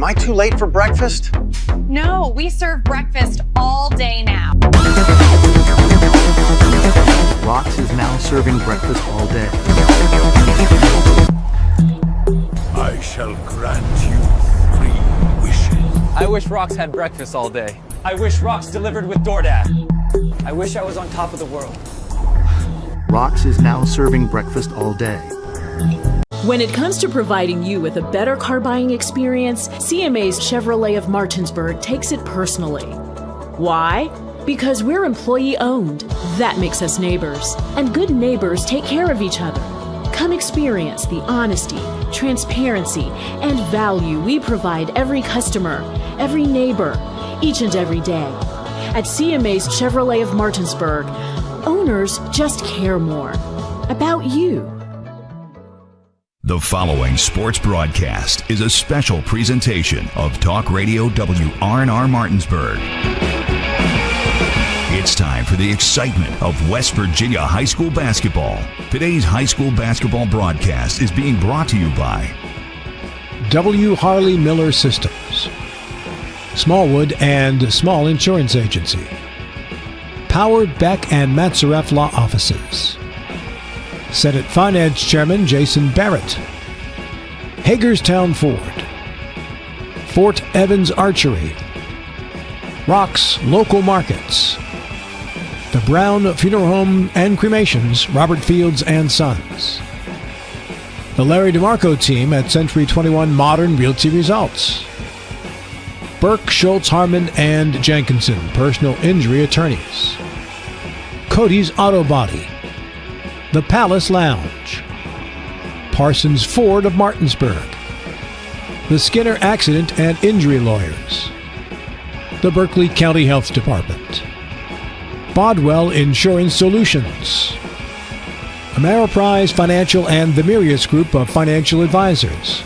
I too late for breakfast? No, we serve breakfast all day now. Rox is now serving breakfast all day. I shall grant you 3 wishes. I wish Rox had breakfast all day. I wish Rox delivered with DoorDash. I wish I was on top of the world. Rox is now serving breakfast all day. When it comes to providing you with a better car buying experience, CMA's Chevrolet of Martinsburg takes it personally. Why? Because we're employee-owned. That makes us neighbors. And good neighbors take care of each other. Come experience the honesty, transparency, and value we provide every customer, every neighbor, each and every day. At CMA's Chevrolet of Martinsburg, owners just care more about you. The following sports broadcast is a special presentation of Talk Radio WRNR Martinsburg. It's time for the excitement of West Virginia high school basketball. Today's high school basketball broadcast is being brought to you by W. Harley Miller Systems, Smallwood and Small Insurance Agency, Powered Beck and Matzareff Law Offices, Senate Finance Chairman Jason Barrett, Hagerstown Ford, Fort Evans Archery, Rox Local Markets, the Brown Funeral Home and Cremations, Robert Fields and Sons, the Larry DeMarco team at Century 21 Modern Realty Results, Burke, Schultz, Harmon, and Jenkinson, personal injury attorneys, Cody's Auto Body, the Palace Lounge, Parsons Ford of Martinsburg, the Skinner Accident and Injury Lawyers, the Berkeley County Health Department, Bodwell Insurance Solutions, Ameriprise Financial and the Mirius Group of Financial Advisors,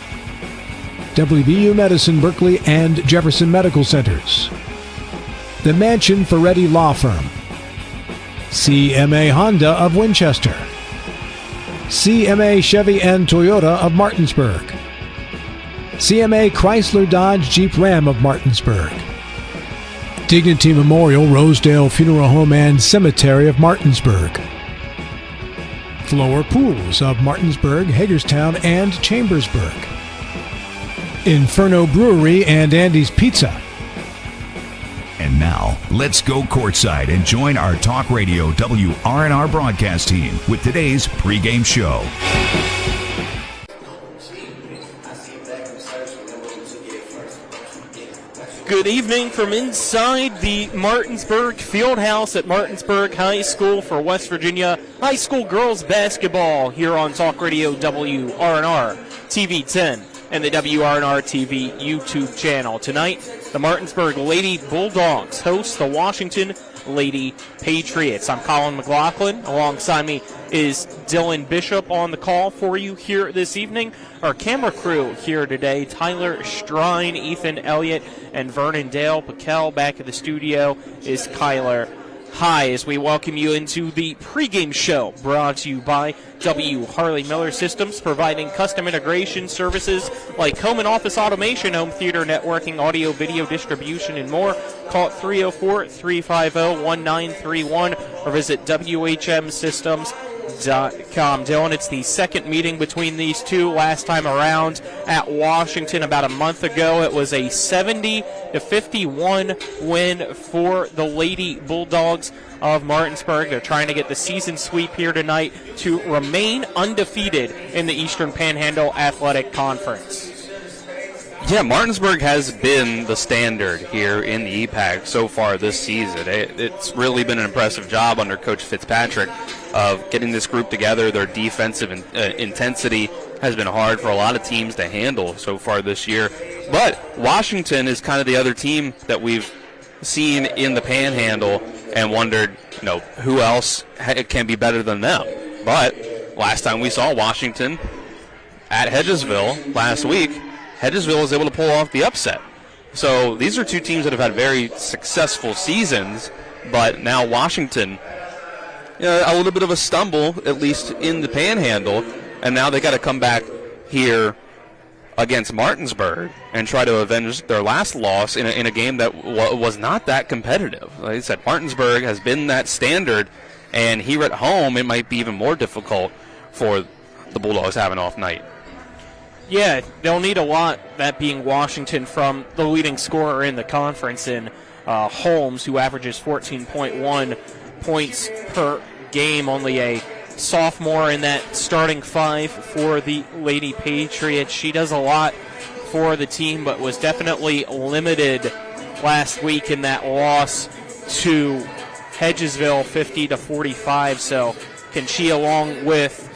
WVU Medicine Berkeley and Jefferson Medical Centers, the Mansion Ferretti Law Firm, CMA Honda of Winchester, CMA Chevy and Toyota of Martinsburg, CMA Chrysler Dodge Jeep Ram of Martinsburg, Dignity Memorial Rosedale Funeral Home and Cemetery of Martinsburg, Floor Pools of Martinsburg, Hagerstown, and Chambersburg, Inferno Brewery and Andy's Pizza. And now, let's go courtside and join our Talk Radio WRNR broadcast team with today's pregame show. Good evening from inside the Martinsburg Fieldhouse at Martinsburg High School for West Virginia High School girls basketball here on Talk Radio WRNR TV 10 and the WRNR TV YouTube channel. Tonight, the Martinsburg Lady Bulldogs host the Washington Lady Patriots. I'm Colin McLaughlin. Alongside me is Dylan Bishop on the call for you here this evening. Our camera crew here today, Tyler Strine, Ethan Elliott, and Vernon Dale. Pakel back at the studio is Kyler High as we welcome you into the pregame show brought to you by W. Harley Miller Systems, providing custom integration services like home and office automation, home theater networking, audio, video distribution, and more. Call it 304-350-1931 or visit WHMsystems.com. Dylan, it's the second meeting between these two. Last time around at Washington about a month ago, it was a 70-51 win for the Lady Bulldogs of Martinsburg. They're trying to get the season sweep here tonight to remain undefeated in the Eastern Panhandle Athletic Conference. Yeah, Martinsburg has been the standard here in the EPAC so far this season. It's really been an impressive job under Coach Fitzpatrick of getting this group together. Their defensive intensity has been hard for a lot of teams to handle so far this year. But Washington is kind of the other team that we've seen in the Panhandle and wondered, who else can be better than them. But last time we saw Washington at Hedgesville last week, Hedgesville was able to pull off the upset. So these are two teams that have had very successful seasons, but now Washington, a little bit of a stumble, at least in the Panhandle, and now they got to come back here against Martinsburg and try to avenge their last loss in a game that was not that competitive. Like I said, Martinsburg has been that standard, and here at home it might be even more difficult for the Bulldogs have an off night. Yeah, they'll need a lot, that being Washington, from the leading scorer in the conference in Holmes, who averages 14.1 points per game, only a sophomore in that starting five for the Lady Patriots. She does a lot for the team, but was definitely limited last week in that loss to Hedgesville 50-45. So can she, along with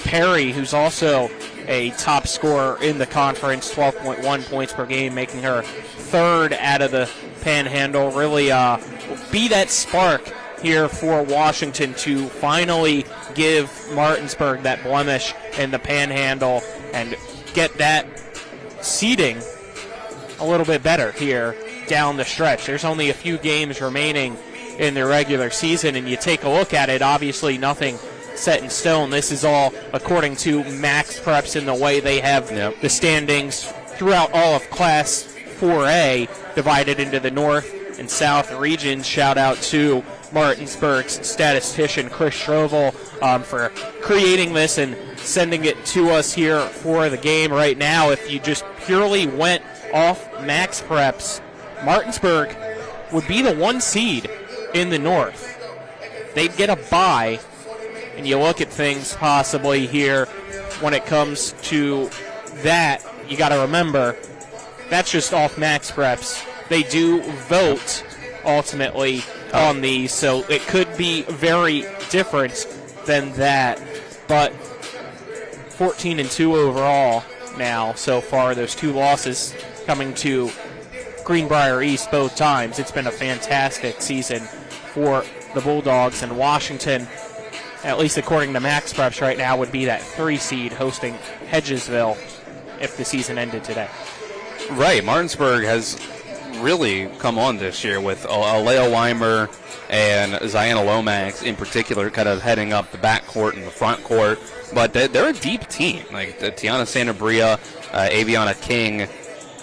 Perry, who's also a top scorer in the conference, 12.1 points per game, making her third out of the Panhandle, really be that spark here for Washington to finally give Martinsburg that blemish in the Panhandle and get that seeding a little bit better here down the stretch. There's only a few games remaining in the regular season, and you take a look at it, obviously nothing set in stone. This is all according to Max Preps in the way they have the standings throughout all of Class 4A divided into the North and South regions. Shout out to Martinsburg's statistician Chris Strovel for creating this and sending it to us here for the game right now. If you just purely went off Max Preps, Martinsburg would be the 1 seed in the North. They'd get a bye, and you look at things possibly here when it comes to that, you got to remember that's just off Max Preps. They do vote ultimately on these, so it could be very different than that. But 14-2 overall now so far. Those 2 losses coming to Greenbrier East both times. It's been a fantastic season for the Bulldogs, and Washington, at least according to Max Preps right now, would be that 3 seed hosting Hedgesville if the season ended today. Right, Martinsburg has really come on this year with Alea Weimer and Ziana Lomax in particular kind of heading up the backcourt and the front court. But they're a deep team. Like Tiana Santabria, Aviana King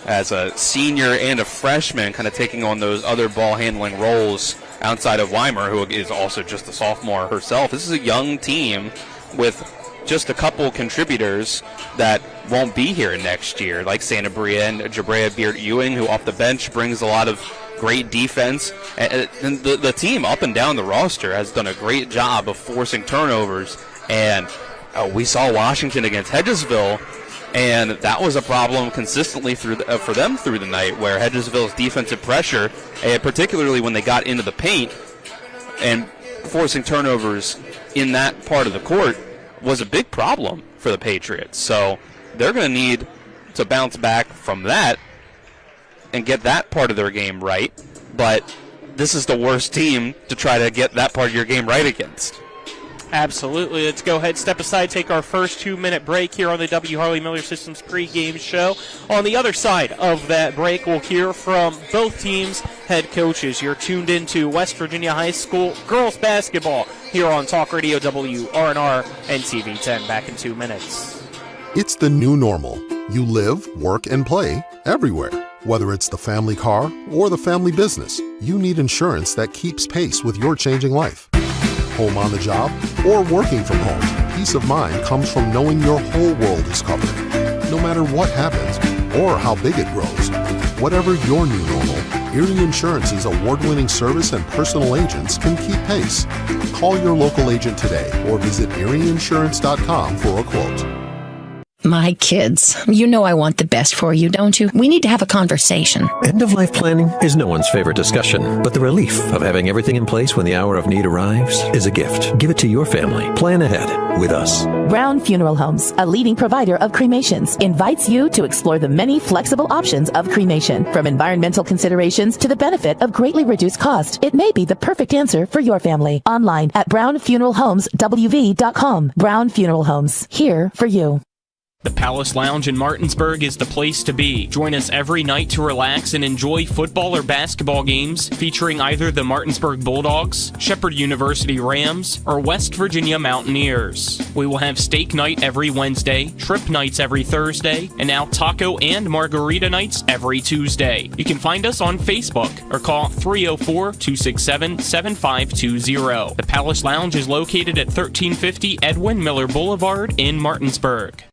as a senior and a freshman kind of taking on those other ball handling roles outside of Weimer, who is also just a sophomore herself. This is a young team with just a couple contributors that won't be here next year, like Santabria and Jabrea Beard-Ewing, who off the bench brings a lot of great defense. And the team up and down the roster has done a great job of forcing turnovers. And we saw Washington against Hedgesville, and that was a problem consistently for them through the night, where Hedgesville's defensive pressure, particularly when they got into the paint and forcing turnovers in that part of the court, was a big problem for the Patriots. So they're going to need to bounce back from that and get that part of their game right. But this is the worst team to try to get that part of your game right against. Absolutely. Let's go ahead, step aside, take our first 2-minute break here on the W. Harley Miller Systems pregame show. On the other side of that break, we'll hear from both teams' head coaches. You're tuned into West Virginia High School girls basketball here on Talk Radio WRNR and TV 10. Back in 2 minutes. It's the new normal. You live, work, and play everywhere. Whether it's the family car or the family business, you need insurance that keeps pace with your changing life. Home on the job or working from home, peace of mind comes from knowing your whole world is covered. No matter what happens or how big it grows, whatever your new normal, Erie Insurance's award-winning service and personal agents can keep pace. Call your local agent today or visit erieinsurance.com for a quote. My kids, you know I want the best for you, don't you? We need to have a conversation. End-of-life planning is no one's favorite discussion, but the relief of having everything in place when the hour of need arrives is a gift. Give it to your family. Plan ahead with us. Brown Funeral Homes, a leading provider of cremations, invites you to explore the many flexible options of cremation. From environmental considerations to the benefit of greatly reduced cost, it may be the perfect answer for your family. Online at brownfuneralhomeswv.com. Brown Funeral Homes, here for you. The Palace Lounge in Martinsburg is the place to be. Join us every night to relax and enjoy football or basketball games featuring either the Martinsburg Bulldogs, Shepherd University Rams, or West Virginia Mountaineers. We will have steak night every Wednesday, trip nights every Thursday, and now taco and margarita nights every Tuesday. You can find us on Facebook or call 304-267-7520. The Palace Lounge is located at 1350 Edwin Miller Boulevard in Martinsburg.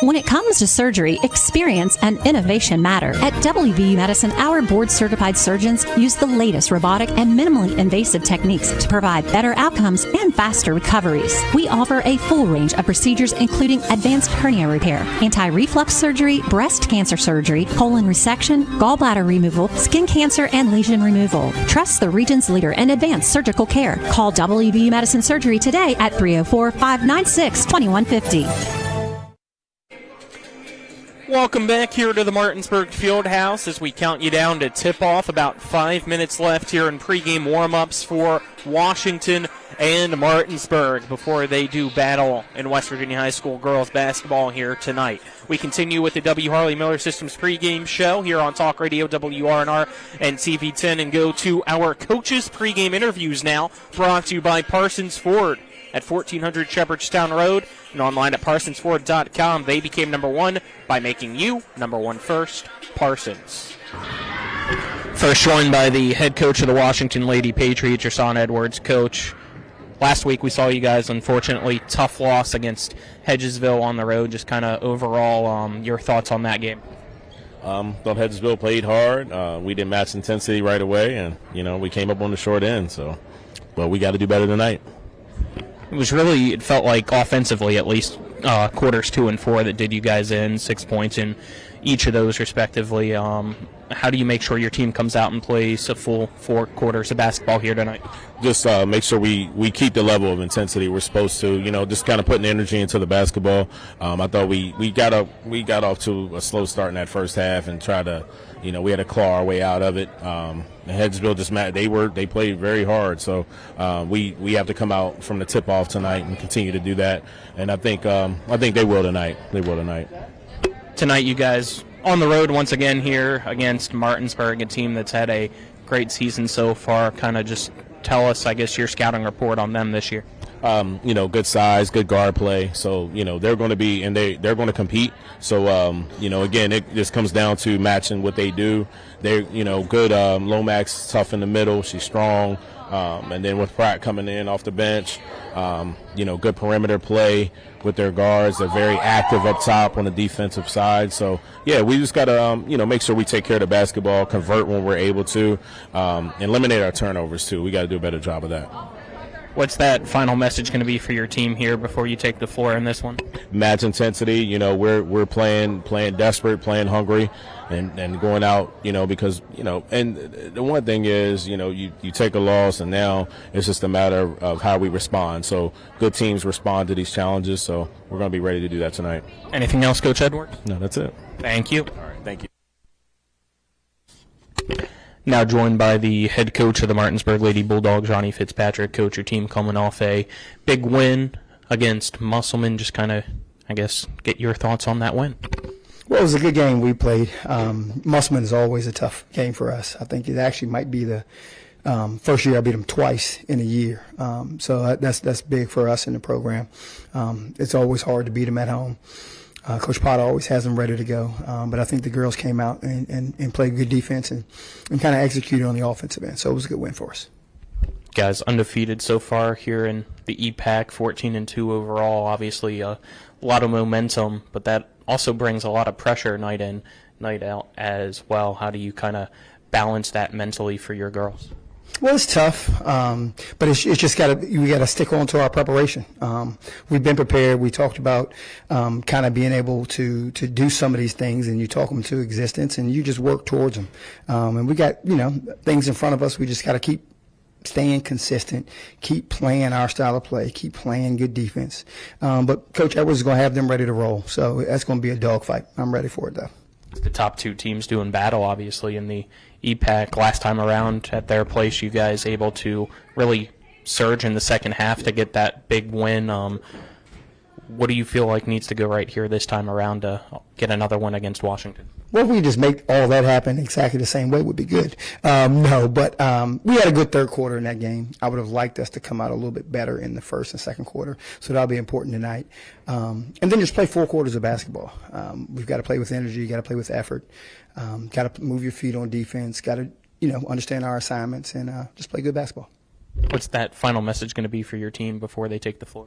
When it comes to surgery, experience and innovation matter. At WVU Medicine, our board-certified surgeons use the latest robotic and minimally invasive techniques to provide better outcomes and faster recoveries. We offer a full range of procedures including advanced hernia repair, anti-reflux surgery, breast cancer surgery, colon resection, gallbladder removal, skin cancer, and lesion removal. Trust the region's leader in advanced surgical care. Call WVU Medicine Surgery today at 304-596-2150. Welcome back here to the Martinsburg Fieldhouse as we count you down to tip-off. About 5 minutes left here in pregame warm-ups for Washington and Martinsburg before they do battle in West Virginia High School girls basketball here tonight. We continue with the W. Harley Miller Systems pregame show here on Talk Radio WRNR and TV10 and go to our coaches' pregame interviews now, brought to you by Parsons Ford at 1400 Shepherdstown Road and online at parsonsford.com. They became number one by making you number one first. Parsons. First joined by the head coach of the Washington Lady Patriots, Jason Edwards. Coach, last week we saw you guys, unfortunately, tough loss against Hedgesville on the road. Just kind of overall, your thoughts on that game? Thought Hedgesville played hard. We didn't match intensity right away, and, we came up on the short end. But we got to do better tonight. It felt like offensively at least, quarters 2 and 4 that did you guys in, 6 points in each of those respectively. How do you make sure your team comes out and plays a full 4 quarters of basketball here tonight? Just make sure we keep the level of intensity we're supposed to, just kind of putting energy into the basketball. I thought we got off to a slow start in that first half and tried to, we had to claw our way out of it. Hedgesville just they played very hard, so we have to come out from the tip off tonight and continue to do that. And I think they will tonight. Tonight, you guys on the road once again here against Martinsburg, a team that's had a great season so far. Kind of just tell us, I guess, your scouting report on them this year. Good size, good guard play. So, they're going to be, and they're going to compete. So, again, it just comes down to matching what they do. They're, good. Lomax, tough in the middle. She's strong. And then with Pratt coming in off the bench, good perimeter play with their guards. They're very active up top on the defensive side. So, yeah, we just got to, make sure we take care of the basketball, convert when we're able to, eliminate our turnovers, too. We got to do a better job of that. What's that final message going to be for your team here before you take the floor in this one? Match intensity. We're playing desperate, playing hungry, and going out. Because and the one thing is, you take a loss, and now it's just a matter of how we respond. So good teams respond to these challenges. So we're going to be ready to do that tonight. Anything else, Coach Edwards? No, that's it. Thank you. All right, thank you. Now joined by the head coach of the Martinsburg Lady Bulldogs, Johnny Fitzpatrick. Coach, your team coming off a big win against Musselman. Just kind of, I guess, get your thoughts on that win. Well, it was a good game we played. Musselman is always a tough game for us. I think it actually might be the first year I beat them twice in a year. So that's big for us in the program. It's always hard to beat them at home. Coach Potter always has them ready to go. But I think the girls came out and played good defense and kind of executed on the offensive end. So it was a good win for us. Guys, undefeated so far here in the EPAC, 14-2 overall. Obviously, a lot of momentum, but that also brings a lot of pressure night in, night out as well. How do you kind of balance that mentally for your girls? Well, it's tough, but it's just we got to stick on to our preparation. We've been prepared. We talked about kind of being able to do some of these things, and you talk them to existence, and you just work towards them. And we got things in front of us. We just got to keep staying consistent, keep playing our style of play, keep playing good defense. But Coach Edwards is going to have them ready to roll, so that's going to be a dogfight. I'm ready for it, though. The top two teams doing battle, obviously, in the EPAC. Last time around at their place, you guys able to really surge in the second half to get that big win. What do you feel like needs to go right here this time around to get another one against Washington? Well, if we just make all that happen exactly the same way would be good. No, but we had a good third quarter in that game. I would have liked us to come out a little bit better in the first and second quarter, so that'll be important tonight. And then just play 4 quarters of basketball. We've got to play with energy, got to play with effort, got to move your feet on defense, got to understand our assignments, and just play good basketball. What's that final message going to be for your team before they take the floor?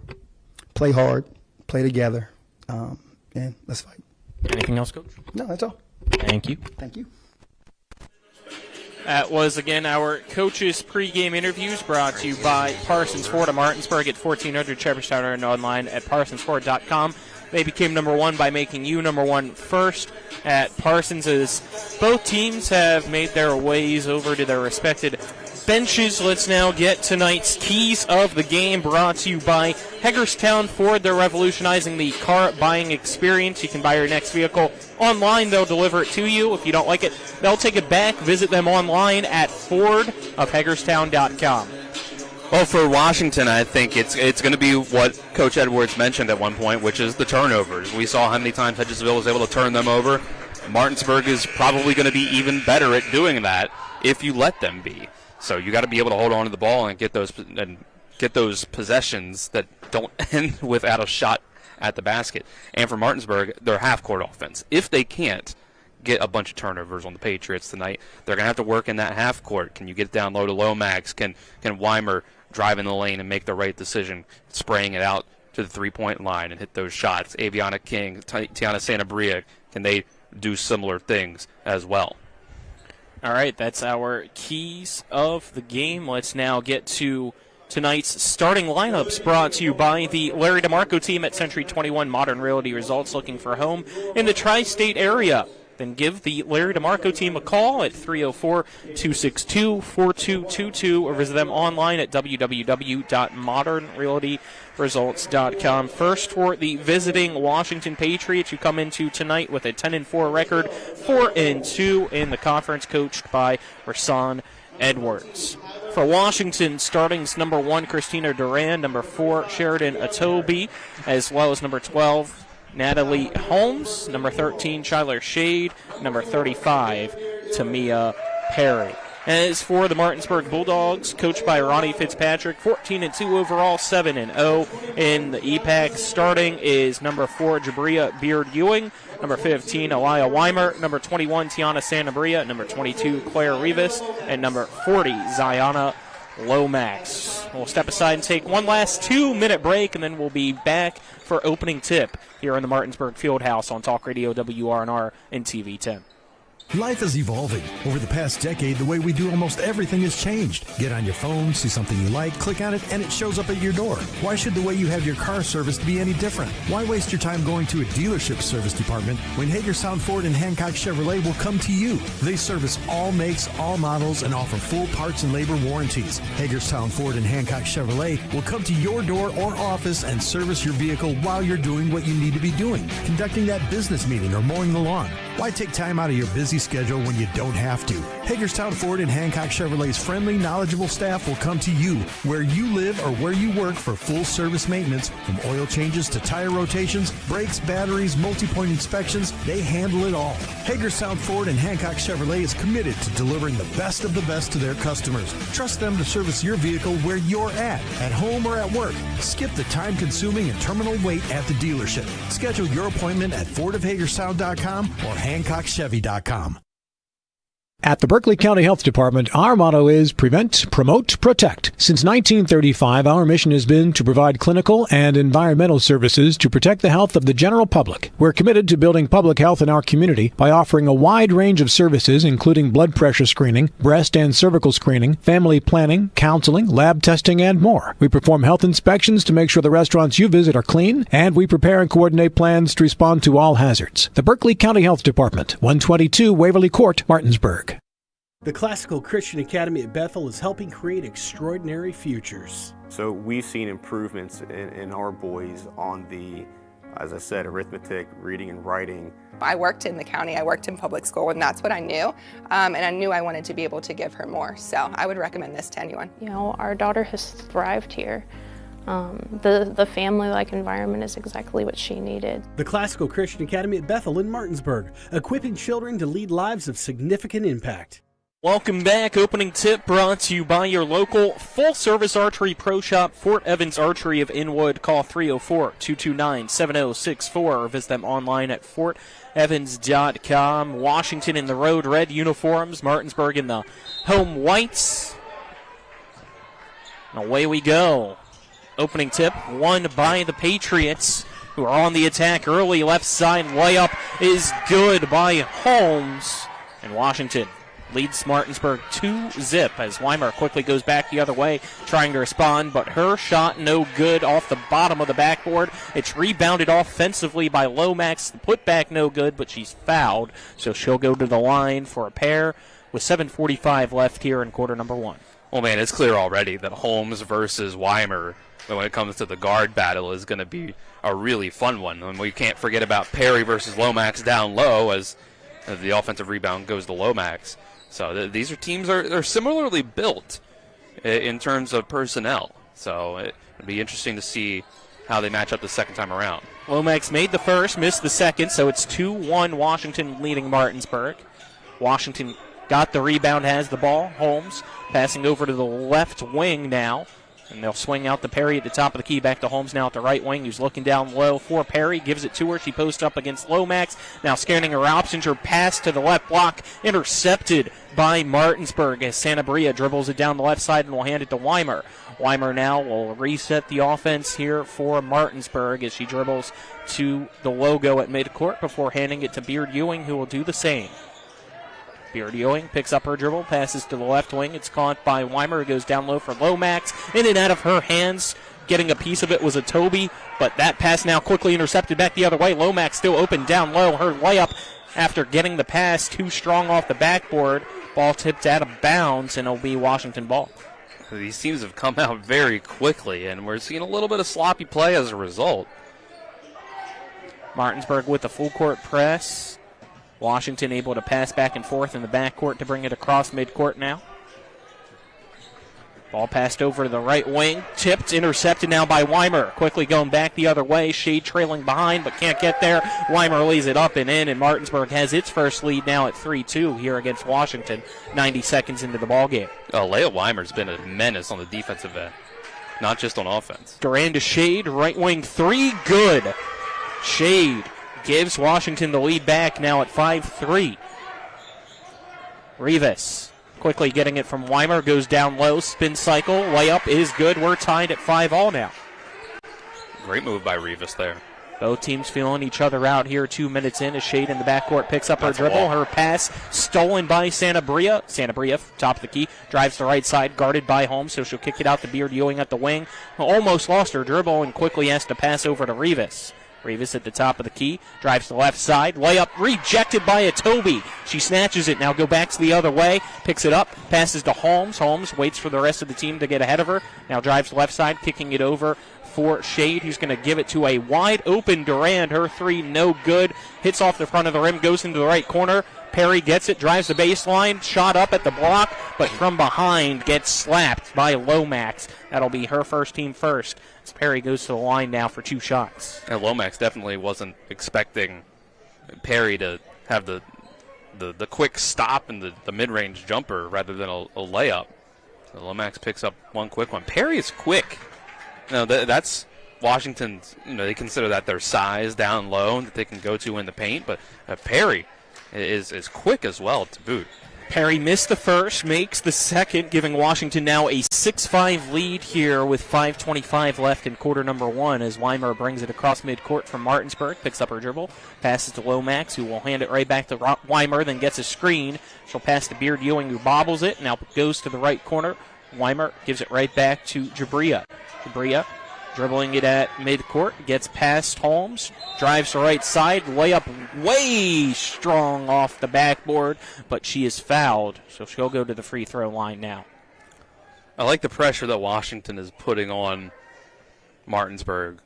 Play hard, play together, and let's fight. Anything else, Coach? No, that's all. Thank you. Thank you. That was, again, our coaches' pregame interviews brought to you by Parsons Ford of Martinsburg at 1400 Shepherdstown and online at parsonsford.com. They became number one by making you number one first at Parsons, as both teams have made their ways over to their respected benches. Let's now get tonight's keys of the game brought to you by Hagerstown Ford. They're revolutionizing the car buying experience. You can buy your next vehicle online. They'll deliver it to you. If you don't like it, they'll take it back. Visit them online at fordofhagerstown.com. Well, for Washington, I think it's going to be what Coach Edwards mentioned at one point, which is the turnovers. We saw how many times Hedgesville was able to turn them over. Martinsburg is probably going to be even better at doing that if you let them be. So you got to be able to hold on to the ball and get those possessions that don't end without a shot at the basket. And for Martinsburg, their half-court offense. If they can't get a bunch of turnovers on the Patriots tonight, they're going to have to work in that half-court. Can you get it down low to Lomax? Can Weimer drive in the lane and make the right decision, spraying it out to the three-point line and hit those shots? Aviana King, Tiana Santabria, can they do similar things as well? All right, that's our keys of the game. Let's now get to tonight's starting lineups brought to you by the Larry DeMarco team at Century 21 Modern Realty Results. Looking for a home in the tri-state area? Then give the Larry DeMarco team a call at 304-262-4222 or visit them online at www.modernrealtyresults.com. First, for the visiting Washington Patriots, who come into tonight with a 10-4 record, 4-2 in the conference, coached by Rasan Edwards. For Washington, startings number 1, Christina Duran, number 4, Sheridan Atobi, as well as number 12, Natalie Holmes, number 13, Shyler Shade, number 35, Tamia Perry. As for the Martinsburg Bulldogs, coached by Ronnie Fitzpatrick, 14-2 overall, 7-0 in the EPAC. Starting is number 4, Jabria Beard-Ewing, number 15, Elia Weimer, number 21, Tiana Santabria, number 22, Claire Rivas, and number 40, Ziana Lomax. We'll step aside and take one last 2-minute break, and then we'll be back for opening tip here in the Martinsburg Fieldhouse on Talk Radio WRNR and TV 10. Life is evolving. Over the past decade, the way we do almost everything has changed. Get on your phone, see something you like, click on it, and it shows up at your door. Why should the way you have your car serviced be any different? Why waste your time going to a dealership service department when Hagerstown Ford and Hancock Chevrolet will come to you? They service all makes, all models, and offer full parts and labor warranties. Hagerstown Ford and Hancock Chevrolet will come to your door or office and service your vehicle while you're doing what you need to be doing, conducting that business meeting or mowing the lawn. Why take time out of your busy schedule when you don't have to? Hagerstown Ford and Hancock Chevrolet's friendly, knowledgeable staff will come to you where you live or where you work for full service maintenance, from oil changes to tire rotations, brakes, batteries, multi-point inspections. They handle it all. Hagerstown Ford and Hancock Chevrolet is committed to delivering the best of the best to their customers. Trust them to service your vehicle where you're at home or at work. Skip the time-consuming and terminal wait at the dealership. Schedule your appointment at fordofhagerstown.com or hancockchevy.com. At the Berkeley County Health Department, our motto is prevent, promote, protect. Since 1935, our mission has been to provide clinical and environmental services to protect the health of the general public. We're committed to building public health in our community by offering a wide range of services, including blood pressure screening, breast and cervical screening, family planning, counseling, lab testing, and more. We perform health inspections to make sure the restaurants you visit are clean, and we prepare and coordinate plans to respond to all hazards. The Berkeley County Health Department, 122 Waverly Court, Martinsburg. The Classical Christian Academy at Bethel is helping create extraordinary futures. So we've seen improvements in our boys on the, as I said, arithmetic, reading and writing. I worked in the county, I worked in public school, and that's what I knew. And I knew I wanted to be able to give her more. So I would recommend this to anyone. You know, our daughter has thrived here. The family-like environment is exactly what she needed. The Classical Christian Academy at Bethel in Martinsburg, equipping children to lead lives of significant impact. Welcome back. Opening tip brought to you by your local full-service archery pro shop, Fort Evans Archery of Inwood. Call 304-229-7064 or visit them online at fortevans.com. Washington in the road red uniforms, Martinsburg in the home whites. And away we go. Opening tip won by the Patriots, who are on the attack early. Left side layup is good by Holmes. And Washington leads Martinsburg 2-0 as Weimer quickly goes back the other way, trying to respond, but her shot no good off the bottom of the backboard. It's rebounded offensively by Lomax. The putback no good, but she's fouled, so she'll go to the line for a pair with 7:45 left here in quarter number one. Well, man, it's clear already that Holmes versus Weimer, when it comes to the guard battle, is going to be a really fun one. And we can't forget about Perry versus Lomax down low as the offensive rebound goes to Lomax. So these are teams are similarly built in terms of personnel. So it'll be interesting to see how they match up the second time around. Lomax made the first, missed the second, so it's 2-1 Washington leading Martinsburg. Washington got the rebound, has the ball. Holmes passing over to the left wing now. And they'll swing out to Perry at the top of the key. Back to Holmes now at the right wing, who's looking down low for Perry. Gives it to her. She posts up against Lomax. Now scanning her options. Her pass to the left block. Intercepted by Martinsburg as Santa Maria dribbles it down the left side and will hand it to Weimer. Weimer now will reset the offense here for Martinsburg as she dribbles to the logo at midcourt before handing it to Beard Ewing, who will do the same. Beard Ewing picks up her dribble, passes to the left wing. It's caught by Weimer, who goes down low for Lomax. In and out of her hands. Getting a piece of it was a Toby, but that pass now quickly intercepted back the other way. Lomax still open down low. Her layup after getting the pass too strong off the backboard. Ball tipped out of bounds, and it'll be Washington ball. These teams have come out very quickly, and we're seeing a little bit of sloppy play as a result. Martinsburg with the full court press. Washington able to pass back and forth in the backcourt to bring it across midcourt now. Ball passed over to the right wing. Tipped, intercepted now by Weimer. Quickly going back the other way. Shade trailing behind, but can't get there. Weimer lays it up and in, and Martinsburg has its first lead now at 3-2 here against Washington, 90 seconds into the ballgame. Leah Weimer's been a menace on the defensive end, not just on offense. Duran to Shade, right wing three, good. Shade gives Washington the lead back now at 5-3. Rivas quickly getting it from Weimer, goes down low, spin cycle, layup is good. We're tied at 5-all now. Great move by Rivas there. Both teams feeling each other out here 2 minutes in as Shade in the backcourt picks up her dribble. Her pass stolen by Santa Bria. Santa Bria, top of the key, drives the right side, guarded by Holmes, so she'll kick it out to Beard Ewing at the wing. Almost lost her dribble and quickly has to pass over to Rivas. Rivas at the top of the key, drives to the left side, layup rejected by a Toby. She snatches it, now go back to the other way, picks it up, passes to Holmes. Holmes waits for the rest of the team to get ahead of her, now drives to the left side, kicking it over for Shade, who's going to give it to a wide open Durand. Her three no good, hits off the front of the rim, goes into the right corner. Perry gets it, drives the baseline, shot up at the block, but from behind gets slapped by Lomax. That'll be her first team first. As Perry goes to the line now for two shots. And Lomax definitely wasn't expecting Perry to have the quick stop and the mid-range jumper rather than a layup. So Lomax picks up one quick one. Perry is quick. That's Washington's, they consider that their size down low that they can go to in the paint, but Perry is quick as well to boot. Perry missed the first, makes the second, giving Washington now a 6-5 lead here with 5:25 left in quarter number one as Weimer brings it across midcourt from Martinsburg, picks up her dribble, passes to Lomax, who will hand it right back to Weimer, then gets a screen. She'll pass to Beard Ewing, who bobbles it, now goes to the right corner. Weimer gives it right back to Jabria. Jabria dribbling it at midcourt, gets past Holmes, drives to right side, layup way strong off the backboard, but she is fouled, so she'll go to the free throw line now. I like the pressure that Washington is putting on Martinsburg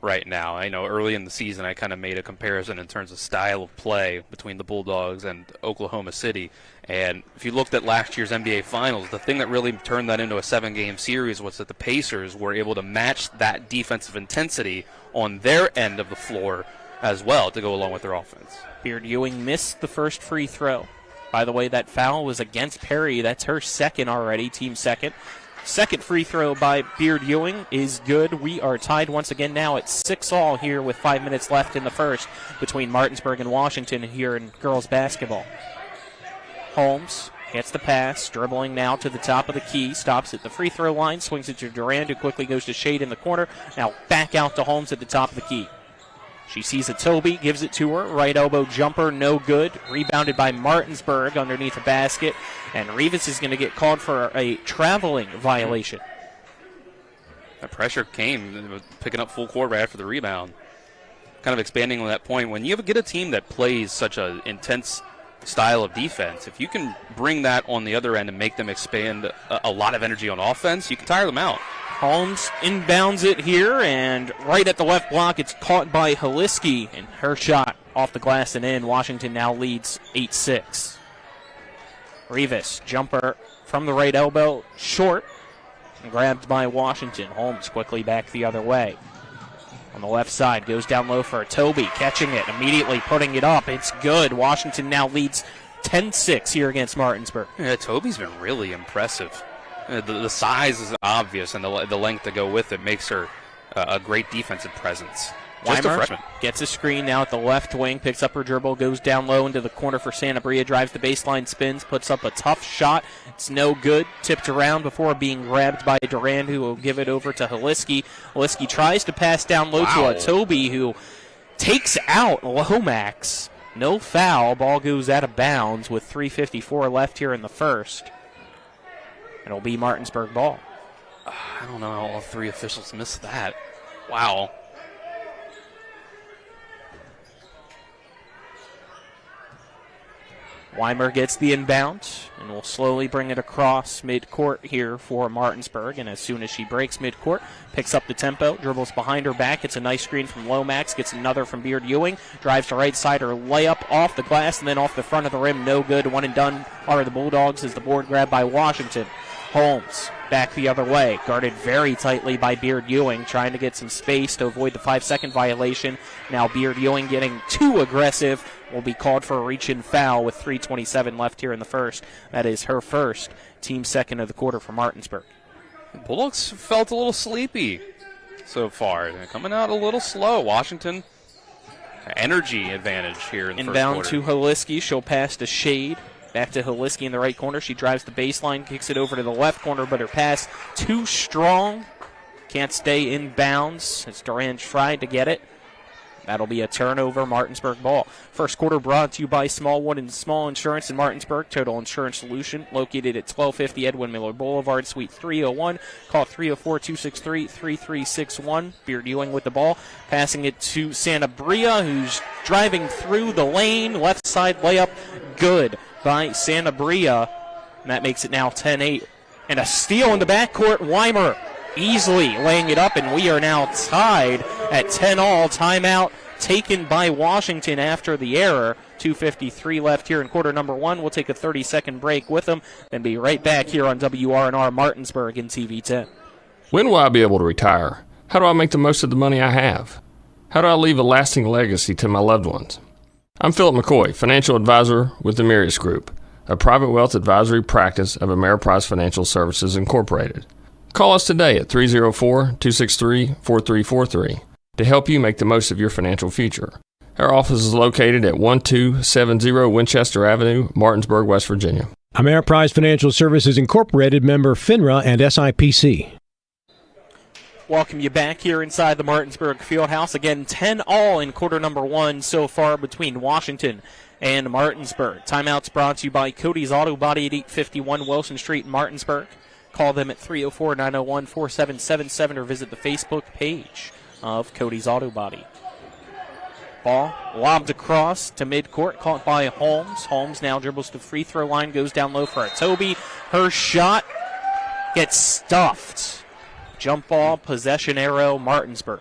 right now. I know early in the season I kind of made a comparison in terms of style of play between the Bulldogs and Oklahoma City. And if you looked at last year's NBA Finals, the thing that really turned that into a 7-game series was that the Pacers were able to match that defensive intensity on their end of the floor as well to go along with their offense. Beard Ewing missed the first free throw. By the way, that foul was against Perry. That's her second already, team second. Second free throw by Beard Ewing is good. We are tied once again now at 6-all here with 5 minutes left in the first between Martinsburg and Washington here in girls basketball. Holmes gets the pass, dribbling now to the top of the key, stops at the free throw line, swings it to Durand, who quickly goes to Shade in the corner. Now back out to Holmes at the top of the key. She sees a Toby, gives it to her. Right elbow jumper, no good. Rebounded by Martinsburg underneath the basket. And Rivas is going to get called for a traveling violation. The pressure came, picking up full court right after the rebound. Kind of expanding on that point, when you get a team that plays such an intense style of defense, if you can bring that on the other end and make them expand a lot of energy on offense, you can tire them out. Holmes inbounds it here, and right at the left block, it's caught by Haliski, and her shot off the glass and in. Washington now leads 8-6. Rivas, jumper from the right elbow, short, and grabbed by Washington. Holmes quickly back the other way. On the left side, goes down low for Toby, catching it, immediately putting it up. It's good. Washington now leads 10-6 here against Martinsburg. Yeah, Toby's been really impressive. The size is obvious, and the length to go with it makes her a great defensive presence. Just a freshman. Gets a screen now at the left wing, picks up her dribble, goes down low into the corner for Santa Bria, drives the baseline, spins, puts up a tough shot. It's no good. Tipped around before being grabbed by Durand, who will give it over to Haliski. Haliski tries to pass down low to a Toby, who takes out Lomax. No foul. Ball goes out of bounds with 3:54 left here in the first. It'll be Martinsburg ball. I don't know how all three officials missed that. Wow. Weimer gets the inbound and will slowly bring it across midcourt here for Martinsburg. And as soon as she breaks midcourt, picks up the tempo, dribbles behind her back, gets a nice screen from Lomax, gets another from Beard Ewing, drives to right side, her layup off the glass and then off the front of the rim, no good. One and done are the Bulldogs as the board grab by Washington. Holmes back the other way, guarded very tightly by Beard Ewing, trying to get some space to avoid the 5-second violation. Now Beard Ewing getting too aggressive, will be called for a reach-in foul with 3:27 left here in the first. That is her first, team second of the quarter for Martinsburg. The Bulldogs felt a little sleepy so far. They're coming out a little slow. Washington, energy advantage here in the first quarter. Inbound to Haliski, she'll pass to Shade. Back to Haliski in the right corner. She drives the baseline, kicks it over to the left corner, but her pass too strong. Can't stay in bounds as Durand tried to get it. That'll be a turnover, Martinsburg ball. First quarter brought to you by Smallwood and Small Insurance in Martinsburg. Total Insurance Solution located at 1250 Edwin Miller Boulevard, Suite 301. Call 304-263-3361. Beard Ewing with the ball. Passing it to Santa Bria, who's driving through the lane. Left side layup, good by Santa Bria. And that makes it now 10-8. And a steal in the backcourt. Weimer easily laying it up, and we are now tied at 10-all. Timeout taken by Washington after the error. 2:53 left here in quarter number one. We'll take a 30-second break with them and be right back here on WRNR Martinsburg in TV10. When will I be able to retire? How do I make the most of the money I have? How do I leave a lasting legacy to my loved ones? I'm Philip McCoy, financial advisor with the Mirius Group, a private wealth advisory practice of Ameriprise Financial Services Incorporated. Call us today at 304-263-4343 to help you make the most of your financial future. Our office is located at 1270 Winchester Avenue, Martinsburg, West Virginia. Ameriprise Financial Services Incorporated, member FINRA and SIPC. Welcome you back here inside the Martinsburg Fieldhouse. Again, 10-all in quarter number one so far between Washington and Martinsburg. Timeouts brought to you by Cody's Auto Body at 851 Wilson Street in Martinsburg. Call them at 304-901-4777 or visit the Facebook page of Cody's Auto Body. Ball lobbed across to midcourt, caught by Holmes. Holmes now dribbles to the free throw line, goes down low for a Toby. Her shot gets stuffed. Jump ball, possession arrow, Martinsburg.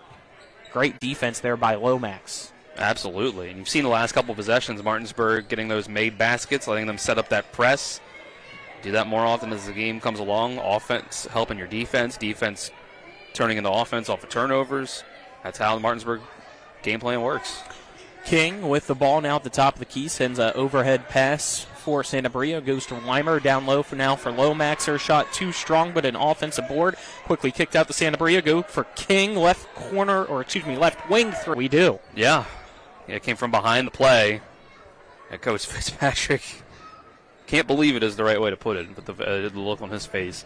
Great defense there by Lomax. Absolutely. And you've seen the last couple of possessions, Martinsburg getting those made baskets, letting them set up that press. Do that more often as the game comes along. Offense helping your defense. Defense turning into offense off of turnovers. That's how the Martinsburg game plan works. King with the ball now at the top of the key. Sends an overhead pass for Santa Maria. Goes to Weimer. Down low for now for Lomax. Her shot too strong, but an offensive board. Quickly kicked out to Santa Maria. Go for King. Left wing three. We do. Yeah, it came from behind the play. And Coach Fitzpatrick can't believe it is the right way to put it, but the look on his face.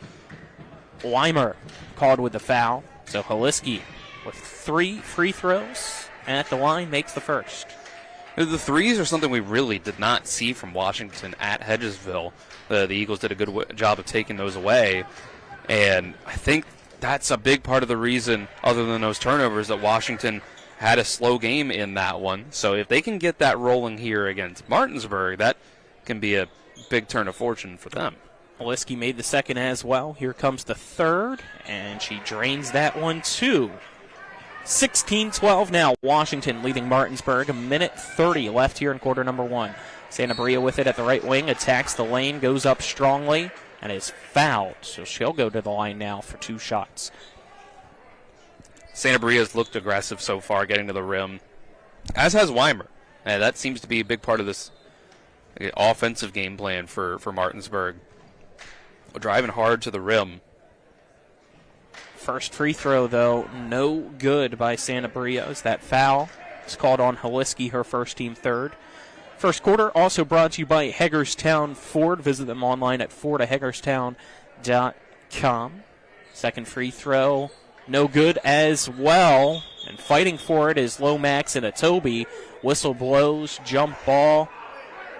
Weimer called with the foul. So Holiski with 3 free throws at the line makes the first. The threes are something we really did not see from Washington at Hedgesville. The Eagles did a good job of taking those away, and I think that's a big part of the reason, other than those turnovers, that Washington had a slow game in that one. So if they can get that rolling here against Martinsburg, that can be a big turn of fortune for them. Holiski made the second as well. Here comes the third, and she drains that one too. 16-12 now. Washington leading Martinsburg. 1:30 left here in quarter number 1. Santa Maria with it at the right wing, attacks the lane, goes up strongly, and is fouled. So she'll go to the line now for 2 shots. Santa Maria's looked aggressive so far, getting to the rim, as has Weimer. And that seems to be a big part of this offensive game plan for Martinsburg. Driving hard to the rim. First free throw, though, no good by Santa Maria as that foul is called on Holiski, her first team third. First quarter also brought to you by Hagerstown Ford. Visit them online at fordhagerstown.com. Second free throw, no good as well. And fighting for it is Lomax and Atobi. Whistle blows, jump ball.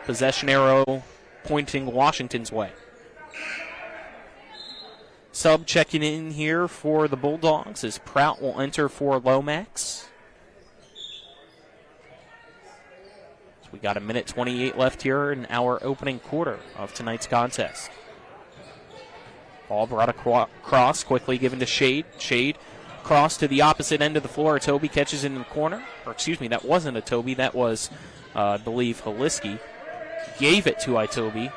Possession arrow pointing Washington's way. Sub checking in here for the Bulldogs as Prout will enter for Lomax. So we got 1:28 left here in our opening quarter of tonight's contest. Ball brought across, quickly given to Shade. Shade cross to the opposite end of the floor. Toby catches it in the corner. Or excuse me, that wasn't a Toby. That was, I believe, Holiski. Gave it to Itobi.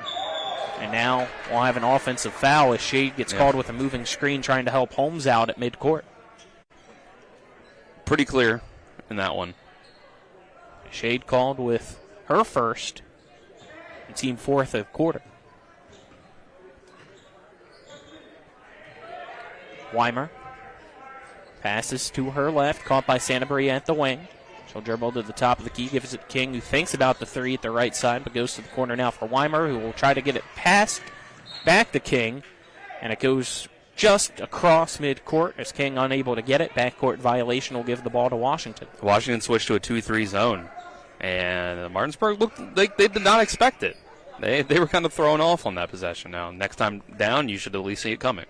And now we'll have an offensive foul as Shade gets called with a moving screen trying to help Holmes out at midcourt. Pretty clear in that one. Shade called with her first and team fourth of quarter. Weimer passes to her left, caught by Santa Maria at the wing. She'll dribble to the top of the key, gives it to King, who thinks about the three at the right side, but goes to the corner now for Weimer, who will try to get it past back to King, and it goes just across midcourt as King unable to get it. Backcourt violation will give the ball to Washington. Washington switched to a 2-3 zone, and Martinsburg looked like they did not expect it. They were kind of thrown off on that possession. Now, next time down, you should at least see it coming.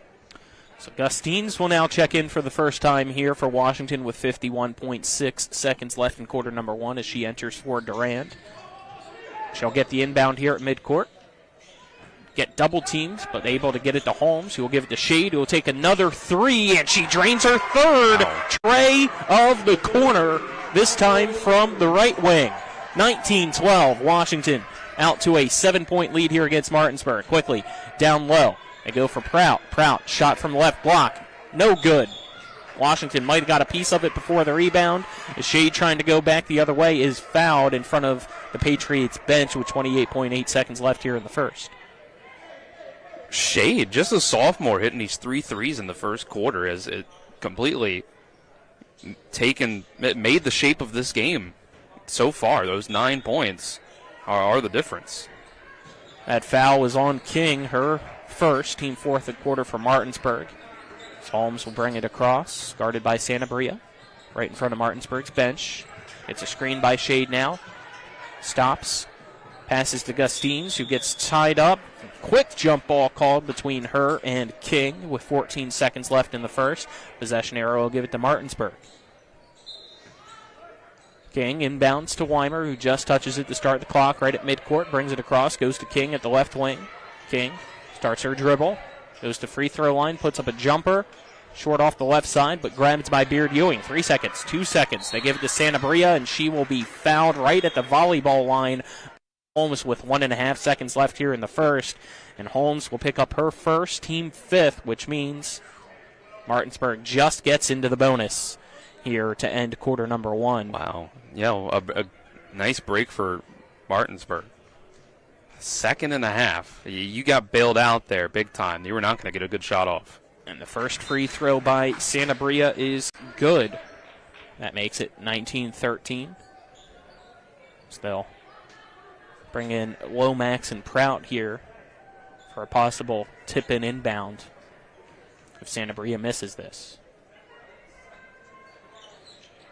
So Gustines will now check in for the first time here for Washington with 51.6 seconds left in quarter number 1 as she enters for Durand. She'll get the inbound here at midcourt. Get double teamed, but able to get it to Holmes, who will give it to Shade, who will take another three, and she drains her third tray of the corner, this time from the right wing. 19-12, Washington out to a 7-point lead here against Martinsburg. Quickly, down low. They go for Prout. Prout, shot from the left block. No good. Washington might have got a piece of it before the rebound. The Shade trying to go back the other way is fouled in front of the Patriots bench with 28.8 seconds left here in the first. Shade, just a sophomore, hitting these 3 threes in the first quarter, as it completely made the shape of this game so far. Those 9 points are the difference. That foul was on King, her first, team fourth at quarter for Martinsburg. Holmes will bring it across, guarded by Santa Maria, right in front of Martinsburg's bench. It's a screen by Shade now. Stops, passes to Gustines, who gets tied up. Quick jump ball called between her and King with 14 seconds left in the first. Possession arrow will give it to Martinsburg. King inbounds to Weimer, who just touches it to start the clock right at midcourt, brings it across, goes to King at the left wing. King starts her dribble, goes to free throw line, puts up a jumper, Short off the left side, but grabbed by Beard Ewing. 3 seconds, 2 seconds. They give it to Sanabria, and she will be fouled right at the volleyball line. Holmes with 1.5 seconds left here in the first. And Holmes will pick up her first, team fifth, which means Martinsburg just gets into the bonus here to end quarter number one. Wow. Yeah, a nice break for Martinsburg. 2.5. You got bailed out there big time. You were not going to get a good shot off. And the first free throw by Sanabria is good. That makes it 19-13. Still bring in Lomax and Prout here for a possible tip-in inbound if Sanabria misses this.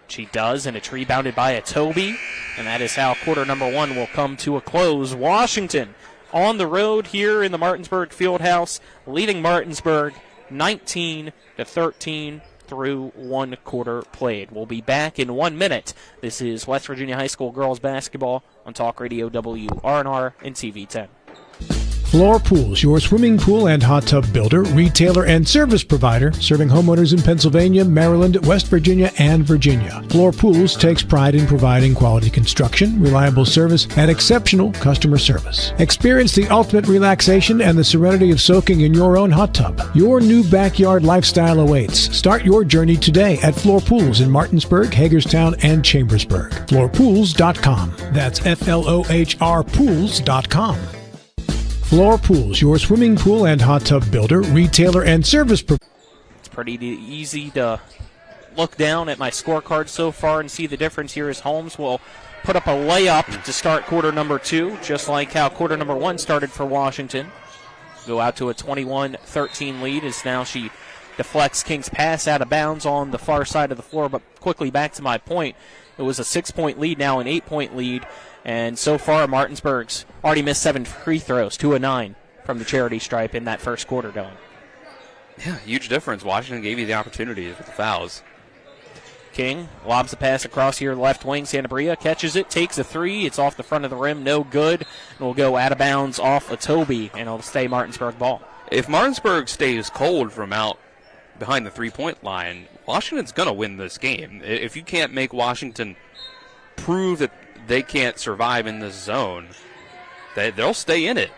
She does, and it's rebounded by a Toby, and that is how quarter number one will come to a close. Washington on the road here in the Martinsburg Fieldhouse, leading Martinsburg 19-13 through one quarter played. We'll be back in 1 minute. This is West Virginia High School girls basketball on Talk Radio WRNR and TV10. Floor Pools, your swimming pool and hot tub builder, retailer, and service provider, serving homeowners in Pennsylvania, Maryland, West Virginia, and Virginia. Floor Pools takes pride in providing quality construction, reliable service, and exceptional customer service. Experience the ultimate relaxation and the serenity of soaking in your own hot tub. Your new backyard lifestyle awaits. Start your journey today at Floor Pools in Martinsburg, Hagerstown, and Chambersburg. FloorPools.com. That's FLOHR Pools.com. Floor Pools, your swimming pool and hot tub builder, retailer, and service provider. It's pretty easy to look down at my scorecard so far and see the difference here as Holmes will put up a layup to start quarter number two, just like how quarter number one started for Washington. Go out to a 21-13 lead as now she deflects King's pass out of bounds on the far side of the floor. But quickly back to my point, it was a 6-point lead, now an 8-point lead. And so far, Martinsburg's already missed 7 free throws, 2 of 9 from the charity stripe in that first quarter going. Yeah, huge difference. Washington gave you the opportunities with the fouls. King lobs the pass across here, left wing. Sanabria catches it, takes a three. It's off the front of the rim, no good. And will go out of bounds off a Toby, and it'll stay Martinsburg ball. If Martinsburg stays cold from out behind the three-point line, Washington's going to win this game. If you can't make Washington prove that they can't survive in this zone, they'll stay in it,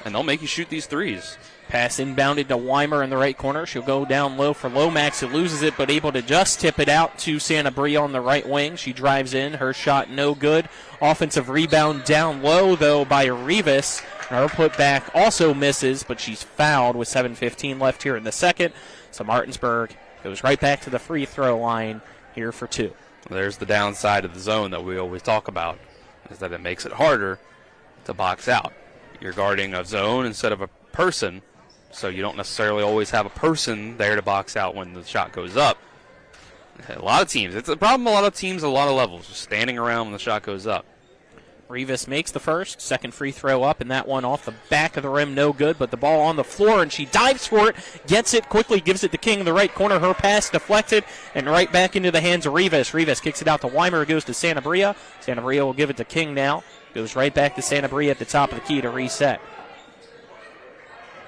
and they'll make you shoot these threes. Pass inbounded to Weimer in the right corner. She'll go down low for Lomax, who loses it, but able to just tip it out to Sanabria on the right wing. She drives in. Her shot no good. Offensive rebound down low, though, by Rivas. Her putback also misses, but she's fouled with 7:15 left here in the second. So Martinsburg goes right back to the free throw line here for two. There's the downside of the zone that we always talk about, is that it makes it harder to box out. You're guarding a zone instead of a person, so you don't necessarily always have a person there to box out when the shot goes up. A lot of teams, it's a problem a lot of teams at a lot of levels, just standing around when the shot goes up. Rivas makes the first, second free throw up, and that one off the back of the rim, no good, but the ball on the floor, and she dives for it, gets it quickly, gives it to King in the right corner. Her pass deflected, and right back into the hands of Rivas. Rivas kicks it out to Weimer, goes to Sanabria. Sanabria will give it to King now. Goes right back to Sanabria at the top of the key to reset.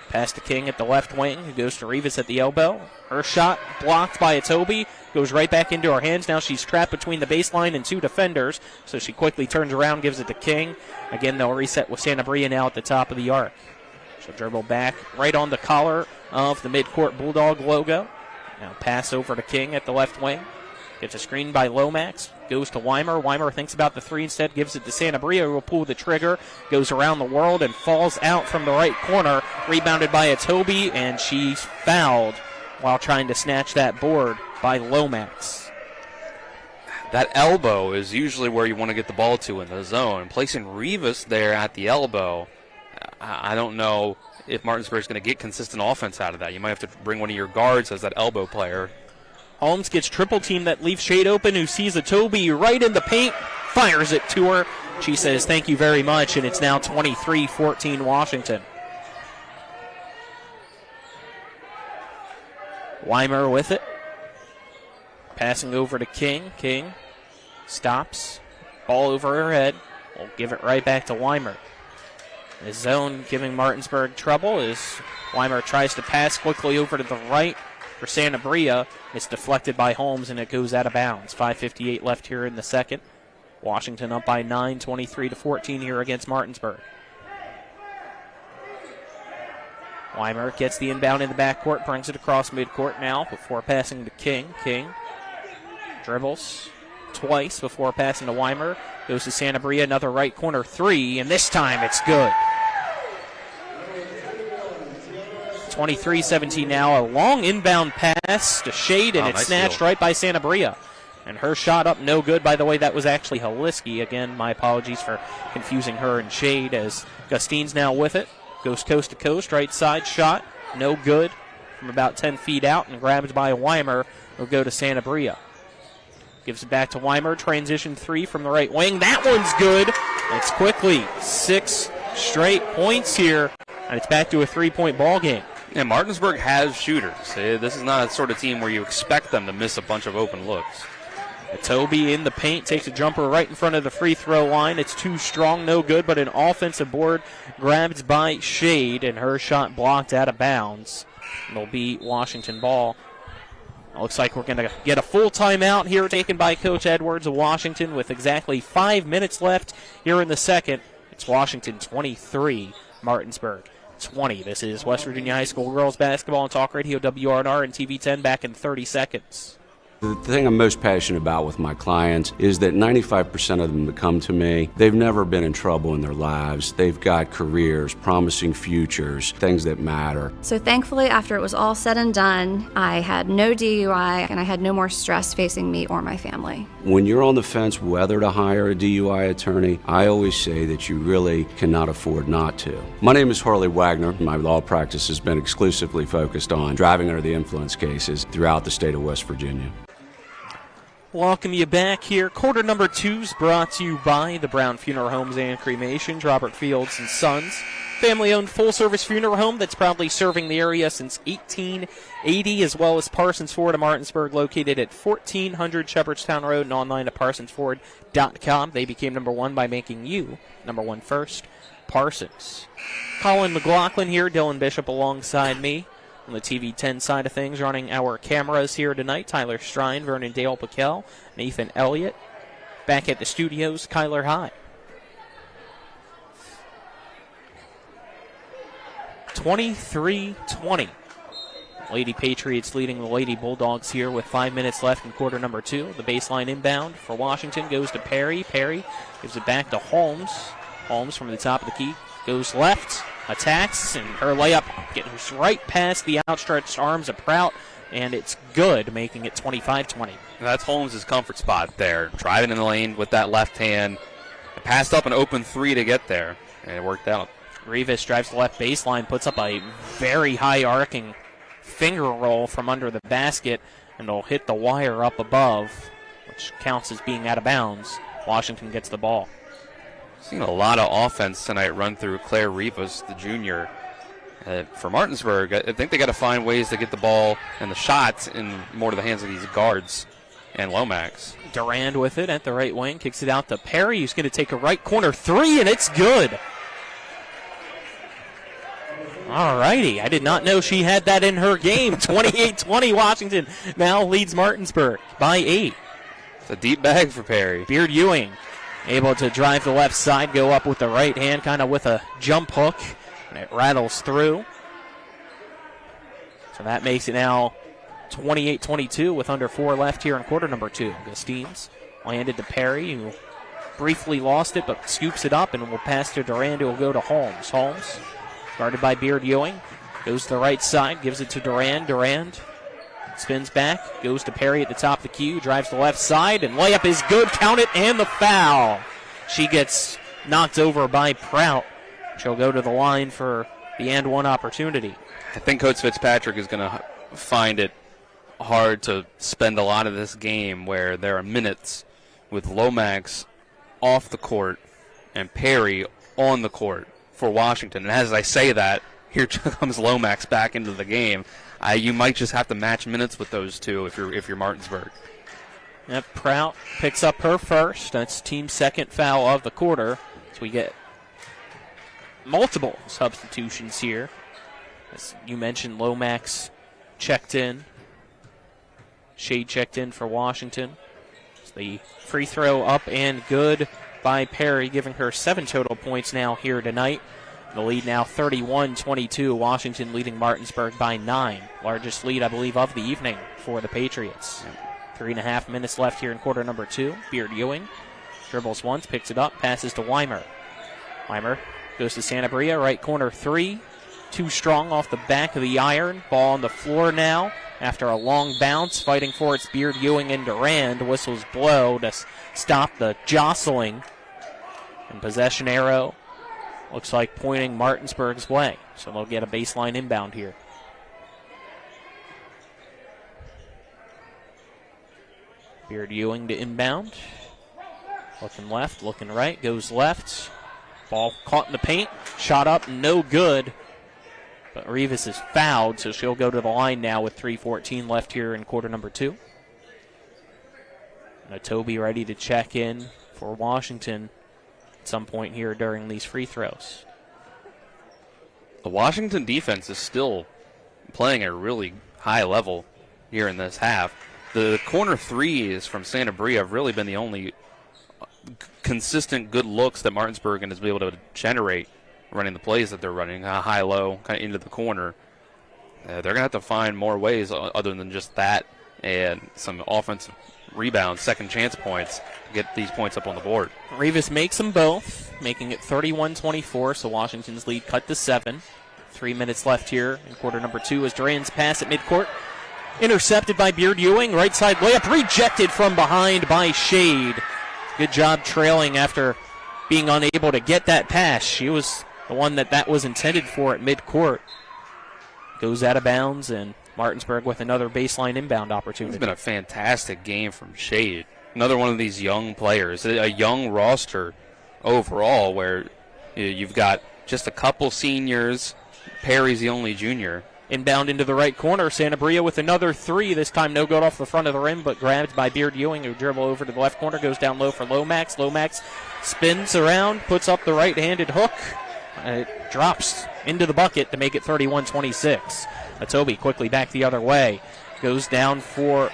Pass to King at the left wing, who goes to Rivas at the elbow. Her shot blocked by a Toby. Goes right back into her hands. Now she's trapped between the baseline and two defenders, so she quickly turns around, gives it to King. Again, they'll reset with Sanabria now at the top of the arc. She'll dribble back right on the collar of the midcourt Bulldog logo. Now pass over to King at the left wing. Gets a screen by Lomax. Goes to Weimer. Weimer thinks about the three instead. Gives it to Sanabria, who will pull the trigger. Goes around the world and falls out from the right corner. Rebounded by a Toby, and she's fouled while trying to snatch that board by Lomax. That elbow is usually where you want to get the ball to in the zone. Placing Rivas there at the elbow, I don't know if Martinsburg's going to get consistent offense out of that. You might have to bring one of your guards as that elbow player. Holmes gets triple team that leaves Shade open, who sees a Toby right in the paint, fires it to her. She says thank you very much, and it's now 23-14 Washington. Weimer with it. Passing over to King. King stops. Ball over her head. We'll give it right back to Weimer. The zone giving Martinsburg trouble as Weimer tries to pass quickly over to the right for Santa Bria. It's deflected by Holmes, and it goes out of bounds. 5:58 left here in the second. Washington up by 9, 23-14 here against Martinsburg. Weimer gets the inbound in the backcourt, brings it across midcourt now before passing to King. King dribbles twice before passing to Weimer. Goes to Santa Bria, another right corner three, and this time it's good. 23-17 now. A long inbound pass to Shade, and it's snatched right by Santa Bria. And her shot up no good. By the way, that was actually Haliski. Again, my apologies for confusing her and Shade, as Gustine's now with it. Goes coast to coast, right side shot, no good from about 10 feet out, and grabbed by Weimer. Will go to Santa Bria. Gives it back to Weimer, transition three from the right wing. That one's good. It's quickly 6 straight points here, and it's back to a 3-point ball game. And Martinsburg has shooters. This is not a sort of team where you expect them to miss a bunch of open looks. Toby in the paint, takes a jumper right in front of the free throw line. It's too strong, no good, but an offensive board grabbed by Shade, and her shot blocked out of bounds. It'll be Washington ball. It looks like we're going to get a full timeout here taken by Coach Edwards of Washington with exactly 5 minutes left here in the second. It's Washington 23, Martinsburg 20. This is West Virginia High School girls basketball on Talk Radio WRNR and TV 10 back in 30 seconds. The thing I'm most passionate about with my clients is that 95% of them that come to me, they've never been in trouble in their lives. They've got careers, promising futures, things that matter. So thankfully, after it was all said and done, I had no DUI and I had no more stress facing me or my family. When you're on the fence whether to hire a DUI attorney, I always say that you really cannot afford not to. My name is Harley Wagner. My law practice has been exclusively focused on driving under the influence cases throughout the state of West Virginia. Welcome you back here. Quarter number 2 is brought to you by the Brown Funeral Homes and Cremations, Robert Fields and Sons. Family-owned full-service funeral home that's proudly serving the area since 1880, as well as Parsons Ford of Martinsburg, located at 1400 Shepherdstown Road and online at parsonsford.com. They became number 1 by making you number 1 first. Parsons. Colin McLaughlin here, Dylan Bishop alongside me. On the TV 10 side of things, running our cameras here tonight, Tyler Strine, Vernon Dale Piquel, Nathan Elliott. Back at the studios, Kyler High. 23-20. Lady Patriots leading the Lady Bulldogs here with 5 minutes left in quarter number 2. The baseline inbound for Washington goes to Perry. Perry gives it back to Holmes. Holmes from the top of the key goes left. Attacks, and her layup gets right past the outstretched arms of Prout, and it's good, making it 25-20. That's Holmes' comfort spot there. Driving in the lane with that left hand. Passed up an open three to get there, and it worked out. Rivas drives the left baseline, puts up a very high arcing finger roll from under the basket, and it'll hit the wire up above, which counts as being out of bounds. Washington gets the ball. Seen a lot of offense tonight run through Claire Rivas, the junior. For Martinsburg, I think they got to find ways to get the ball and the shots in more to the hands of these guards and Lomax. Durand with it at the right wing, kicks it out to Perry, who's going to take a right corner three, and it's good. All righty, I did not know she had that in her game. 28-20, Washington now leads Martinsburg by 8. It's a deep bag for Perry. Beard Ewing able to drive the left side, go up with the right hand, kind of with a jump hook, and it rattles through. So that makes it now 28-22 with under 4 left here in quarter number 2. Gustines landed to Perry, who briefly lost it, but scoops it up and will pass to Durand, who will go to Holmes. Holmes, guarded by Beard Ewing, goes to the right side, gives it to Durand. Durand spins back, goes to Perry at the top of the key, drives the left side, and layup is good. Count it, and the foul. She gets knocked over by Prout. She'll go to the line for the and one opportunity. I think Coach Fitzpatrick is going to find it hard to spend a lot of this game where there are minutes with Lomax off the court and Perry on the court for Washington. And as I say that, here comes Lomax back into the game. You might just have to match minutes with those two if you're Martinsburg. Yep, Prout picks up her first. That's team's second foul of the quarter. So we get multiple substitutions here. As you mentioned, Lomax checked in Shade checked in for Washington. So the free throw up and good by Perry, giving her 7 total points now here tonight. The lead now 31-22. Washington leading Martinsburg by 9. Largest lead, I believe, of the evening for the Patriots. 3.5 minutes left here in quarter number 2. Beard Ewing dribbles once, picks it up, passes to Weimer. Weimer goes to Sanabria, right corner 3. Too strong off the back of the iron. Ball on the floor now. After a long bounce, fighting for its Beard Ewing and Durand. Whistles blow to stop the jostling. And possession arrow looks like pointing Martinsburg's way. So they'll get a baseline inbound here. Beard Ewing to inbound. Looking left, looking right, goes left. Ball caught in the paint. Shot up, no good. But Rivas is fouled, so she'll go to the line now with 3:14 left here in quarter number 2. And Toby ready to check in for Washington at some point here during these free throws. The Washington defense is still playing at a really high level here in this half. The corner threes from Sanabria have really been the only consistent good looks that Martinsburg has been able to generate running the plays that they're running, high-low, kind of into the corner. They're going to have to find more ways other than just that and some offensive rebounds, second chance points to get these points up on the board. Rivas makes them both, making it 31-24, so Washington's lead cut to 7. 3 minutes left here in quarter number 2 as Durand's pass at midcourt. Intercepted by Beard Ewing. Right side layup rejected from behind by Shade. Good job trailing after being unable to get that pass. She was the one that was intended for at midcourt. Goes out of bounds, and Martinsburg with another baseline inbound opportunity. It's been a fantastic game from Shade. Another one of these young players, a young roster overall where you've got just a couple seniors. Perry's the only junior. Inbound into the right corner. Sanabria with another 3. This time no good off the front of the rim, but grabbed by Beard Ewing, who dribble over to the left corner, goes down low for Lomax. Lomax spins around, puts up the right-handed hook. It drops into the bucket to make it 31-26. Atobi quickly back the other way. Goes down for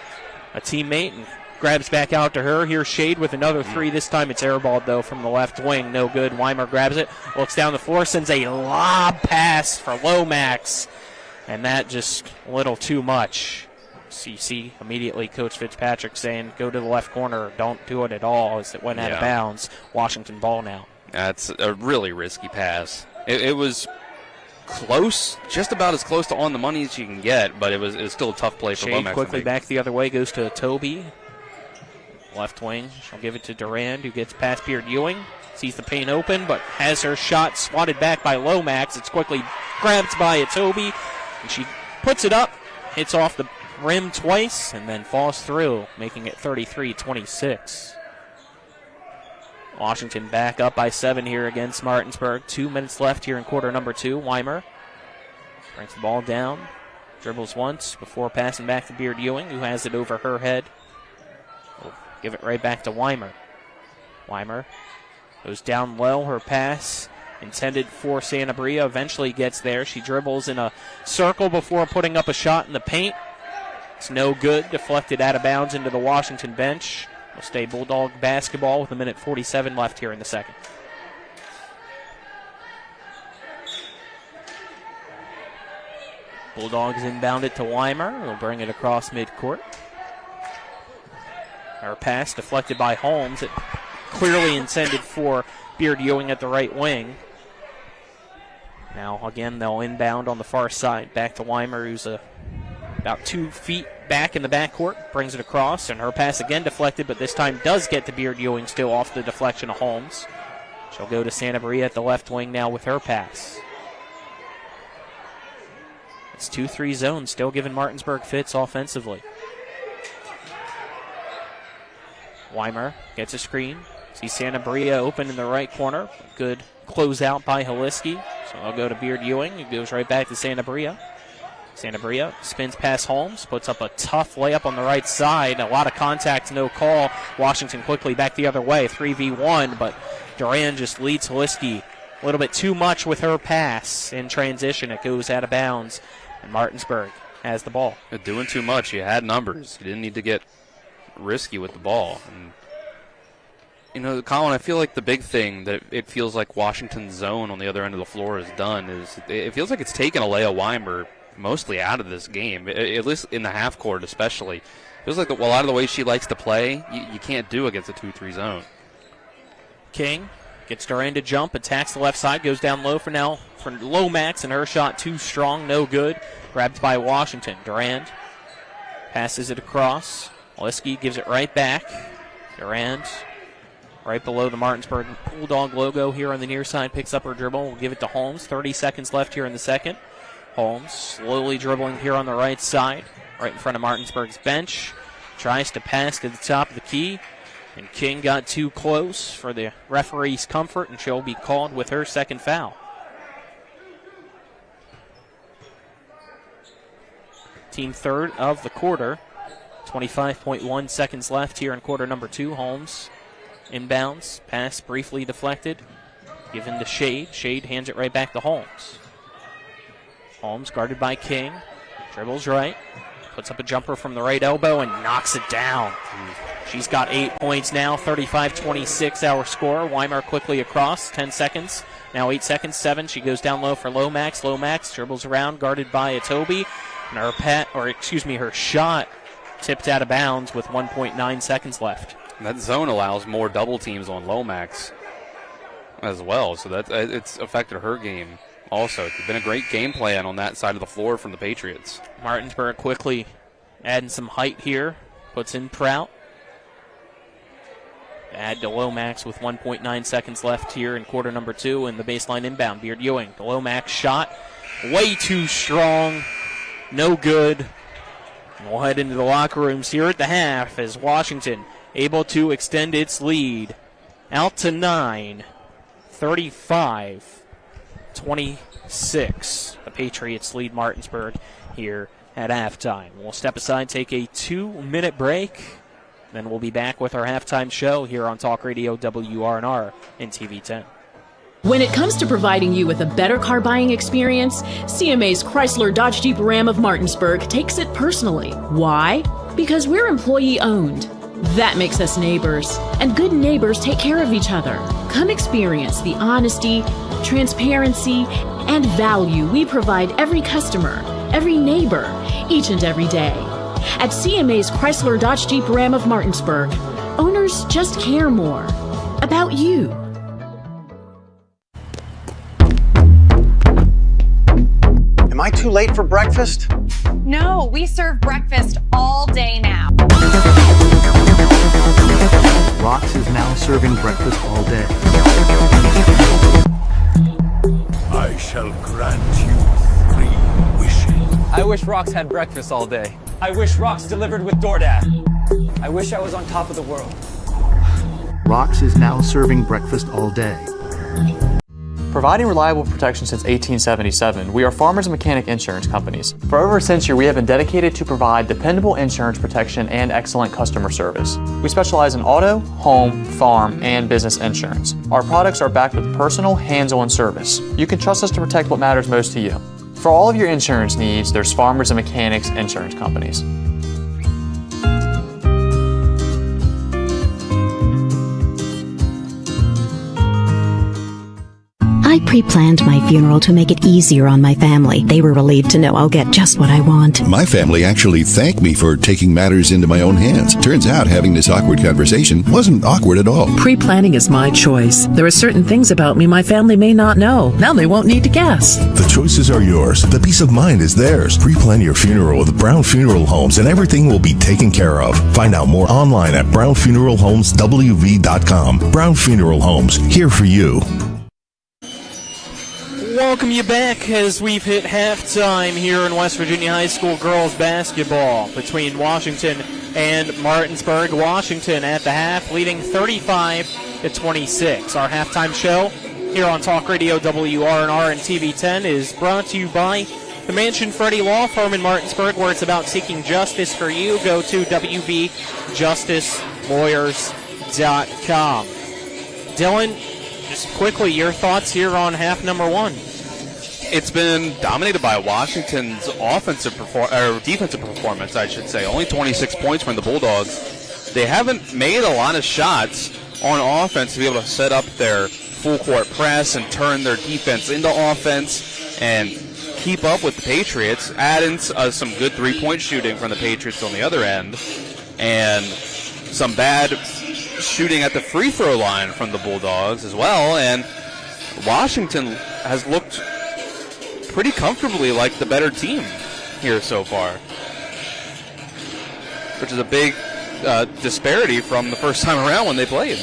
a teammate and grabs back out to her. Here's Shade with another 3. This time it's airballed, though, from the left wing. No good. Weimer grabs it, looks down the floor, sends a lob pass for Lomax. And that just a little too much. So you see immediately Coach Fitzpatrick saying, go to the left corner, don't do it at all, as it went out of bounds. Washington ball now. That's a really risky pass. It was close, just about as close to on the money as you can get, but it was still a tough play for Shade Lomax. Quickly back the other way, goes to Toby. Left wing, she'll give it to Durand, who gets past Beard Ewing. Sees the paint open, but has her shot swatted back by Lomax. It's quickly grabbed by Atobi, and she puts it up, hits off the rim twice, and then falls through, making it 33-26. Washington back up by 7 here against Martinsburg. 2 minutes left here in quarter number 2. Weimer brings the ball down, dribbles once before passing back to Beard Ewing, who has it over her head. We'll give it right back to Weimer. Weimer goes down low, her pass intended for Sanabria, eventually gets there. She dribbles in a circle before putting up a shot in the paint. It's no good, deflected out of bounds into the Washington bench. Will stay Bulldog basketball with 1:47 left here in the second. Bulldogs inbound it to Weimer. They'll bring it across midcourt. Her pass deflected by Holmes. It clearly intended for Beard Ewing at the right wing. Now, again, they'll inbound on the far side. Back to Weimer, who's about 2 feet back in the backcourt. Brings it across, and her pass again deflected, but this time does get to Beard Ewing, still off the deflection of Holmes. She'll go to Sanabria at the left wing now with her pass. It's 2-3 zone, still giving Martinsburg fits offensively. Weimer gets a screen. See Sanabria open in the right corner. Good closeout by Haliski. So I'll go to Beard Ewing. It goes right back to Sanabria. Sanabria spins past Holmes, puts up a tough layup on the right side. A lot of contact, no call. Washington quickly back the other way, 3v1, but Duran just leads Haliski a little bit too much with her pass in transition. It goes out of bounds. And Martinsburg has the ball. You're doing too much. You had numbers. You didn't need to get risky with the ball. And, Colin, I feel like the big thing that it feels like Washington's zone on the other end of the floor has done is it feels like it's taken Alea Weimer mostly out of this game, at least in the half court especially. It feels like a lot of the way she likes to play, you can't do against a 2-3 zone. King gets Duran to jump, attacks the left side, goes down low for Lomax, and her shot too strong, no good. Grabbed by Washington. Durand passes it across. Liskey gives it right back. Durand right below the Martinsburg Bulldog logo here on the near side, picks up her dribble. We'll give it to Holmes. 30 seconds left here in the second. Holmes slowly dribbling here on the right side, right in front of Martinsburg's bench. Tries to pass to the top of the key, and King got too close for the referee's comfort, and she'll be called with her second foul. Team third of the quarter. 25.1 seconds left here in quarter number 2. Holmes inbounds, pass briefly deflected, given to Shade. Shade hands it right back to Holmes. Holmes guarded by King, dribbles right, puts up a jumper from the right elbow and knocks it down. She's got 8 points now, 35-26 our score. Weimer quickly across, 10 seconds, now 8 seconds, 7. She goes down low for Lomax. Lomax dribbles around, guarded by Atobi, and her shot tipped out of bounds with 1.9 seconds left. That zone allows more double teams on Lomax as well, so it's affected her game also. It's been a great game plan on that side of the floor from the Patriots. Martinsburg quickly adding some height here, puts in Prout. Add to Lomax with 1.9 seconds left here in quarter number 2, and the baseline inbound. Beard Ewing, the Lomax shot, way too strong, no good. We'll head into the locker rooms here at the half as Washington able to extend its lead out to 9, 35-26. The Patriots lead Martinsburg here at halftime. We'll step aside, take a 2-minute break, then we'll be back with our halftime show here on Talk Radio WRNR and TV 10. When it comes to providing you with a better car buying experience, CMA's Chrysler Dodge Jeep Ram of Martinsburg takes it personally. Why? Because we're employee owned. That makes us neighbors, and good neighbors take care of each other. Come experience the honesty, transparency, and value we provide every customer, every neighbor, each and every day. At CMA's Chrysler Dodge Jeep Ram of Martinsburg, owners just care more about you. Am I too late for breakfast? No, we serve breakfast all day now. Rox is now serving breakfast all day. I shall grant you 3 wishes. I wish Rox had breakfast all day. I wish Rox delivered with DoorDash. I wish I was on top of the world. Rox is now serving breakfast all day. Providing reliable protection since 1877, we are Farmers and Mechanic Insurance Companies. For over a century, we have been dedicated to provide dependable insurance protection and excellent customer service. We specialize in auto, home, farm, and business insurance. Our products are backed with personal, hands-on service. You can trust us to protect what matters most to you. For all of your insurance needs, there's Farmers and Mechanics Insurance Companies. I pre-planned my funeral to make it easier on my family. They were relieved to know I'll get just what I want. My family actually thanked me for taking matters into my own hands. Turns out having this awkward conversation wasn't awkward at all. Pre-planning is my choice. There are certain things about me my family may not know. Now they won't need to guess. The choices are yours. The peace of mind is theirs. Pre-plan your funeral with Brown Funeral Homes and everything will be taken care of. Find out more online at brownfuneralhomeswv.com. Brown Funeral Homes, here for you. Welcome you back as we've hit halftime here in West Virginia High School girls basketball between Washington and Martinsburg. Washington at the half leading 35-26. Our halftime show here on Talk Radio WRNR and TV 10 is brought to you by the Mansion Freddie Law Firm in Martinsburg, where it's about seeking justice for you. Go to WVJusticeLawyers.com. Dylan, just quickly, your thoughts here on half number 1. It's been dominated by Washington's defensive performance, I should say. Only 26 points from the Bulldogs. They haven't made a lot of shots on offense to be able to set up their full-court press and turn their defense into offense and keep up with the Patriots. Add in some good three-point shooting from the Patriots on the other end, and some bad shooting at the free throw line from the Bulldogs as well. And Washington has looked pretty comfortably like the better team here so far, which is a big disparity from the first time around when they played.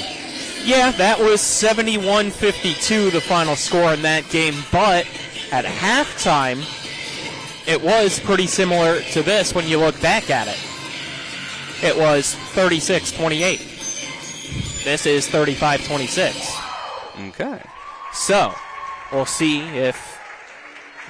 Yeah, that was 71-52, the final score in that game, but at halftime, it was pretty similar to this when you look back at it. It was 36-28. This is 35-26. Okay. So, we'll see if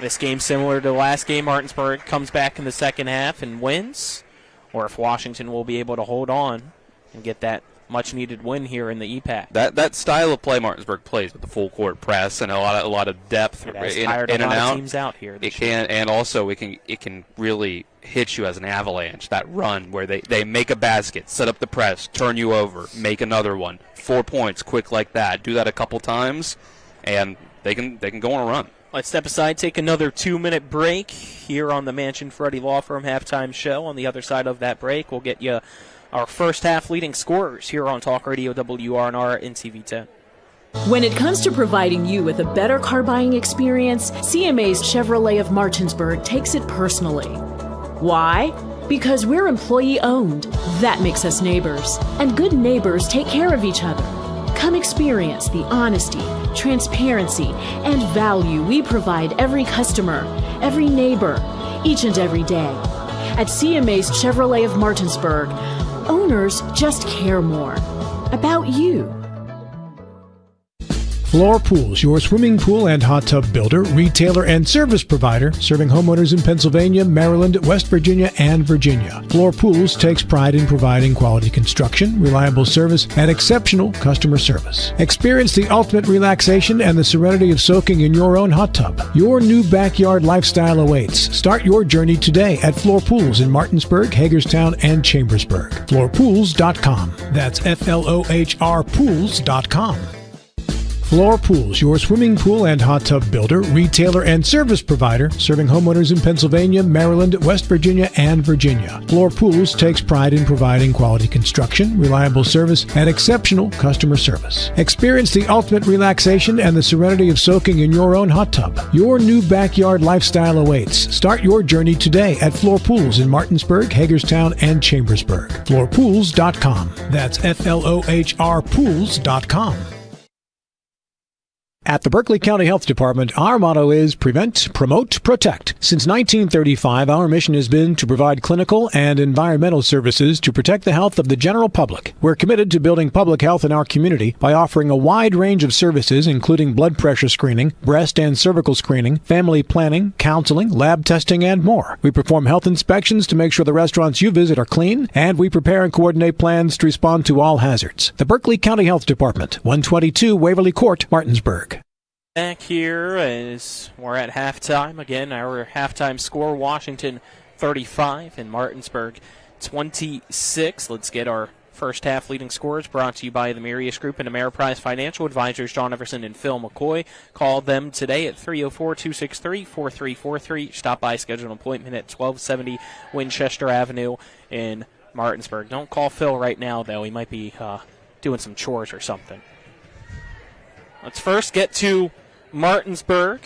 this game's similar to the last game. Martinsburg comes back in the second half and wins, or if Washington will be able to hold on and get that much-needed win here in the EPAC. That style of play Martinsburg plays with the full-court press and a lot of depth in and out. Teams out here. It can, and also it can really hit you as an avalanche. That run where they make a basket, set up the press, turn you over, make another one, 4 points, quick like that. Do that a couple times, and they can go on a run. Let's step aside, take another 2-minute break here on the Mansion Freddie Law Firm halftime show. On the other side of that break, we'll get you our first half leading scorers here on Talk Radio WRNR and TV10. When it comes to providing you with a better car buying experience, CMA's Chevrolet of Martinsburg takes it personally. Why? Because we're employee owned. That makes us neighbors. And good neighbors take care of each other. Come experience the honesty, transparency, and value we provide every customer, every neighbor, each and every day. At CMA's Chevrolet of Martinsburg, owners just care more about you. Floor Pools, your swimming pool and hot tub builder, retailer, and service provider, serving homeowners in Pennsylvania, Maryland, West Virginia, and Virginia. Floor Pools takes pride in providing quality construction, reliable service, and exceptional customer service. Experience the ultimate relaxation and the serenity of soaking in your own hot tub. Your new backyard lifestyle awaits. Start your journey today at Floor Pools in Martinsburg, Hagerstown, and Chambersburg. Floorpools.com. That's FLOHR Pools.com. Floor Pools, your swimming pool and hot tub builder, retailer, and service provider, serving homeowners in Pennsylvania, Maryland, West Virginia, and Virginia. Floor Pools takes pride in providing quality construction, reliable service, and exceptional customer service. Experience the ultimate relaxation and the serenity of soaking in your own hot tub. Your new backyard lifestyle awaits. Start your journey today at Floor Pools in Martinsburg, Hagerstown, and Chambersburg. Floorpools.com. That's FLOHR Pools.com. At the Berkeley County Health Department, our motto is prevent, promote, protect. Since 1935, our mission has been to provide clinical and environmental services to protect the health of the general public. We're committed to building public health in our community by offering a wide range of services, including blood pressure screening, breast and cervical screening, family planning, counseling, lab testing, and more. We perform health inspections to make sure the restaurants you visit are clean, and we prepare and coordinate plans to respond to all hazards. The Berkeley County Health Department, 122 Waverly Court, Martinsburg. Back here as we're at halftime. Again, our halftime score, Washington 35 and Martinsburg 26. Let's get our first half leading scores brought to you by the Marius Group and Ameriprise Financial Advisors, John Everson and Phil McCoy. Call them today at 304-263-4343. Stop by, schedule an appointment at 1270 Winchester Avenue in Martinsburg. Don't call Phil right now, though. He might be doing some chores or something. Let's first get to Martinsburg.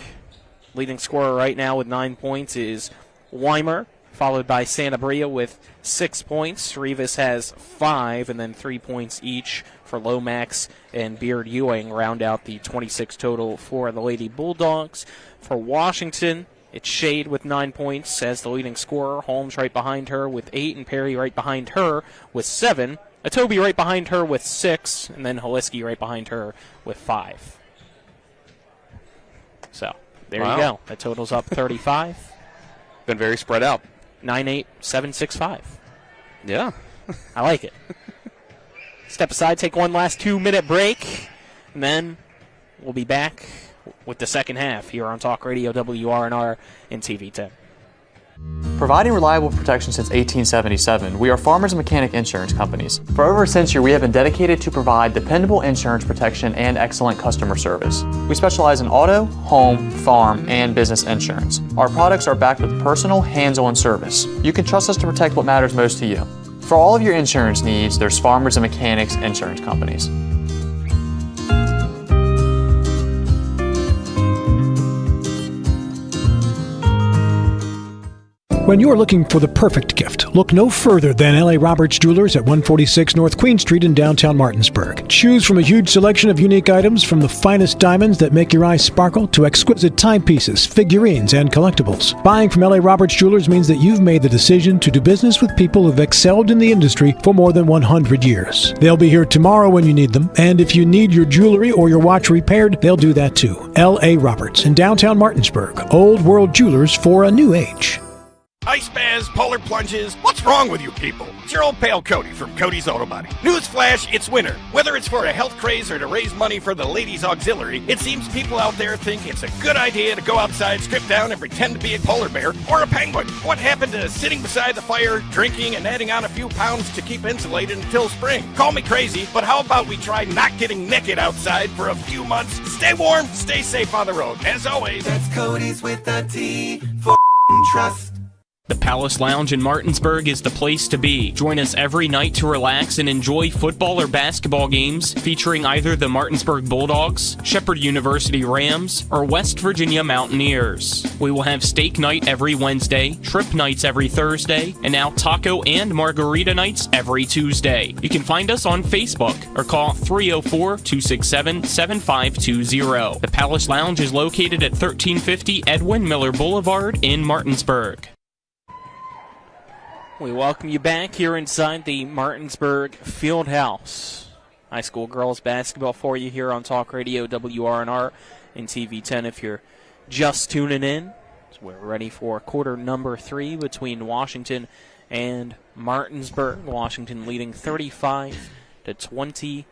Leading scorer right now with 9 points is Weimer, followed by Santabria with 6 points. Rivas has 5, and then 3 points each for Lomax and Beard Ewing round out the 26 total for the Lady Bulldogs. For Washington, it's Shade with 9 points as the leading scorer. Holmes right behind her with 8, and Perry right behind her with 7. Atobi right behind her with 6, and then Holiski right behind her with 5. So, there you go. That totals up 35. Been very spread out. 9-8, 7-6-5. Yeah. I like it. Step aside, take one last 2-minute break, and then we'll be back with the second half here on Talk Radio WRNR and TV 10. Providing reliable protection since 1877, we are Farmers and Mechanic Insurance Companies. For over a century, we have been dedicated to provide dependable insurance protection and excellent customer service. We specialize in auto, home, farm, and business insurance. Our products are backed with personal, hands-on service. You can trust us to protect what matters most to you. For all of your insurance needs, there's Farmers and Mechanics Insurance Companies. When you're looking for the perfect gift, look no further than L.A. Roberts Jewelers at 146 North Queen Street in downtown Martinsburg. Choose from a huge selection of unique items, from the finest diamonds that make your eyes sparkle to exquisite timepieces, figurines, and collectibles. Buying from L.A. Roberts Jewelers means that you've made the decision to do business with people who've excelled in the industry for more than 100 years. They'll be here tomorrow when you need them, and if you need your jewelry or your watch repaired, they'll do that too. L.A. Roberts in downtown Martinsburg. Old World Jewelers for a new age. Ice baths, polar plunges. What's wrong with you people? It's your old pal Cody from Cody's Auto Body. Newsflash, it's winter. Whether it's for a health craze or to raise money for the ladies' auxiliary, it seems people out there think it's a good idea to go outside, strip down, and pretend to be a polar bear or a penguin. What happened to sitting beside the fire, drinking, and adding on a few pounds to keep insulated until spring? Call me crazy, but how about we try not getting naked outside for a few months? Stay warm, stay safe on the road. As always, that's Cody's with a T for trust. The Palace Lounge in Martinsburg is the place to be. Join us every night to relax and enjoy football or basketball games featuring either the Martinsburg Bulldogs, Shepherd University Rams, or West Virginia Mountaineers. We will have steak night every Wednesday, trip nights every Thursday, and now taco and margarita nights every Tuesday. You can find us on Facebook or call 304-267-7520. The Palace Lounge is located at 1350 Edwin Miller Boulevard in Martinsburg. We welcome you back here inside the Martinsburg Fieldhouse. High school girls basketball for you here on Talk Radio WRNR and TV 10 if you're just tuning in. So we're ready for quarter number 3 between Washington and Martinsburg. Washington leading 35-26.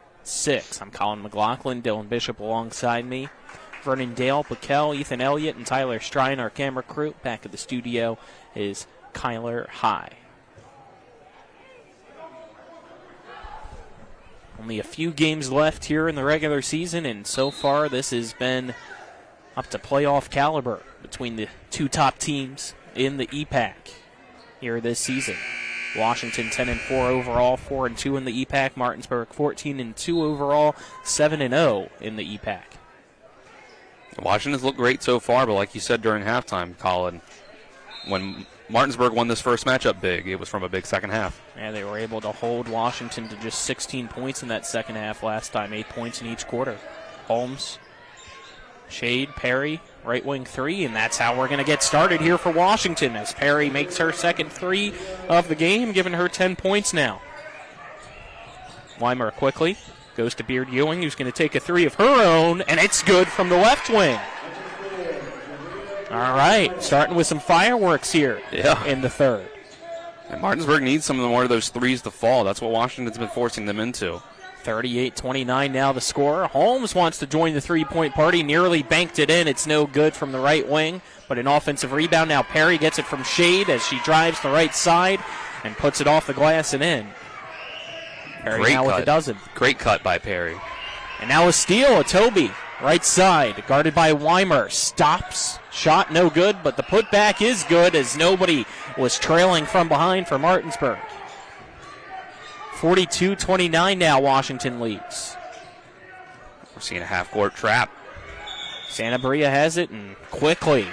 I'm Colin McLaughlin, Dylan Bishop alongside me. Vernon Dale, Piquel, Ethan Elliott, and Tyler Strine, our camera crew. Back at the studio is Kyler High. Only a few games left here in the regular season, and so far this has been up to playoff caliber between the two top teams in the EPAC here this season. Washington 10-4 overall, 4-2 in the EPAC. Martinsburg 14-2 overall, 7-0 in the EPAC. Washington's looked great so far, but like you said during halftime, Colin, when Martinsburg won this first matchup big, it was from a big second half. And they were able to hold Washington to just 16 points in that second half last time, 8 points in each quarter. Holmes, Shade, Perry, right wing 3, and that's how we're going to get started here for Washington as Perry makes her second 3 of the game, giving her 10 points now. Weimer quickly goes to Beard Ewing, who's going to take a 3 of her own, and it's good from the left wing. All right, starting with some fireworks here in the third. And Martinsburg needs some more of those threes to fall. That's what Washington's been forcing them into. 38-29 now the score. Holmes wants to join the three-point party, nearly banked it in. It's no good from the right wing, but an offensive rebound. Now Perry gets it from Shade as she drives the right side and puts it off the glass and in. Perry Great now cut. with a dozen. Great cut by Perry. And now a steal, a Toby. Right side, guarded by Weimer. Stops. Shot no good, but the putback is good as nobody was trailing from behind for Martinsburg. 42-29 now Washington leads. We're seeing a half-court trap. Santa Maria has it, and quickly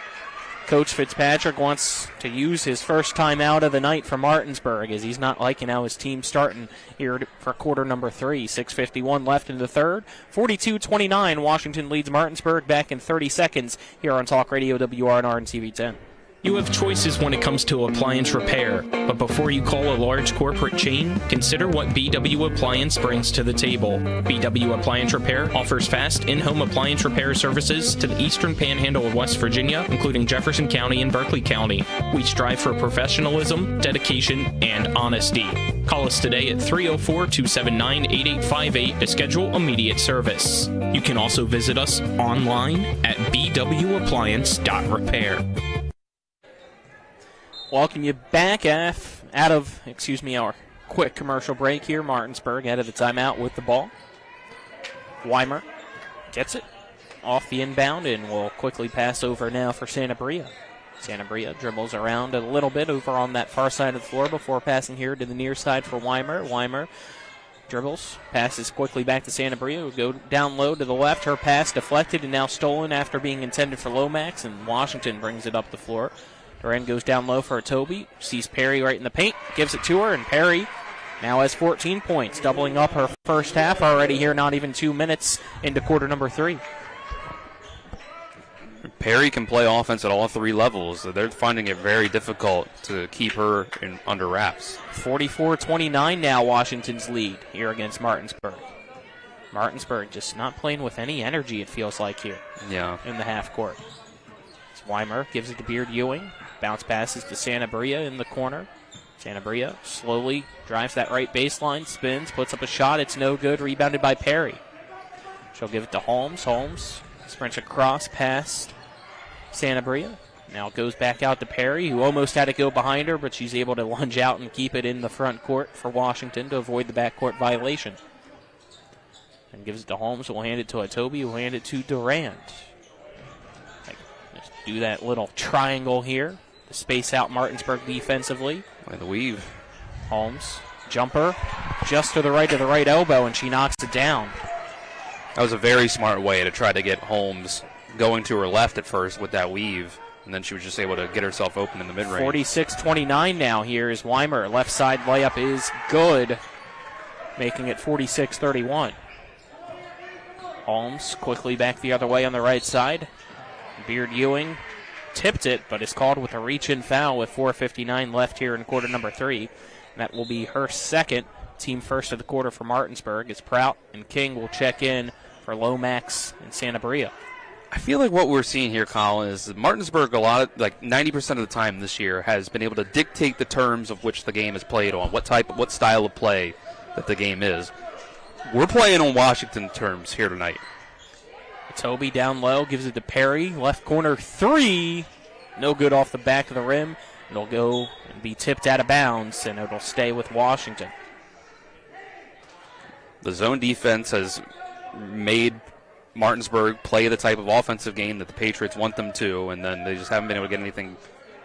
Coach Fitzpatrick wants to use his first time out of the night for Martinsburg as he's not liking how his team's starting here for quarter number 3. 6:51 left in the third. 42-29, Washington leads Martinsburg back in 30 seconds here on Talk Radio WRNR and TV 10. You have choices when it comes to appliance repair, but before you call a large corporate chain, consider what BW Appliance brings to the table. BW Appliance Repair offers fast in-home appliance repair services to the eastern panhandle of West Virginia, including Jefferson County and Berkeley County. We strive for professionalism, dedication, and honesty. Call us today at 304-279-8858 to schedule immediate service. You can also visit us online at bwappliance.repair. Welcome you back out of our quick commercial break here. Martinsburg out of the timeout with the ball. Weimer gets it off the inbound and will quickly pass over now for Santa Bria. Santa Bria dribbles around a little bit over on that far side of the floor before passing here to the near side for Weimer. Weimer dribbles, passes quickly back to Santa Bria, who go down low to the left. Her pass deflected and now stolen after being intended for Lomax, and Washington brings it up the floor. Duran goes down low for a Toby, sees Perry right in the paint, gives it to her, and Perry now has 14 points, doubling up her first half already here, not even 2 minutes into quarter number 3. Perry can play offense at all 3 levels. They're finding it very difficult to keep her under wraps. 44-29 now, Washington's lead here against Martinsburg. Martinsburg just not playing with any energy, it feels like, here in the half court. Weimer gives it to Beard Ewing. Bounce passes to Santa Bria in the corner. Santa Bria slowly drives that right baseline, spins, puts up a shot. It's no good. Rebounded by Perry. She'll give it to Holmes. Holmes sprints across past Santa Bria. Now it goes back out to Perry, who almost had to go behind her, but she's able to lunge out and keep it in the front court for Washington to avoid the backcourt violation. And gives it to Holmes, who will hand it to Atobi, who will hand it to Durant. Just do that little triangle here to space out Martinsburg defensively. By the weave. Holmes, jumper, just to the right elbow, and she knocks it down. That was a very smart way to try to get Holmes going to her left at first with that weave, and then she was just able to get herself open in the mid-range. 46-29 now. Here is Weimer. Left side layup is good, making it 46-31. Holmes quickly back the other way on the right side. Beard Ewing tipped it, but is called with a reach-in foul with 4:59 left here in quarter number 3. And that will be her second, team first of the quarter for Martinsburg, as Prout and King will check in for Lomax and Santa Bria. I feel like what we're seeing here, Colin, is that Martinsburg, 90% of the time this year, has been able to dictate the terms of which the game is played on, what style of play that the game is. We're playing on Washington terms here tonight. Toby down low, gives it to Perry. Left corner 3. No good off the back of the rim. It'll go and be tipped out of bounds, and it'll stay with Washington. The zone defense has made Martinsburg play the type of offensive game that the Patriots want them to, and then they just haven't been able to get anything.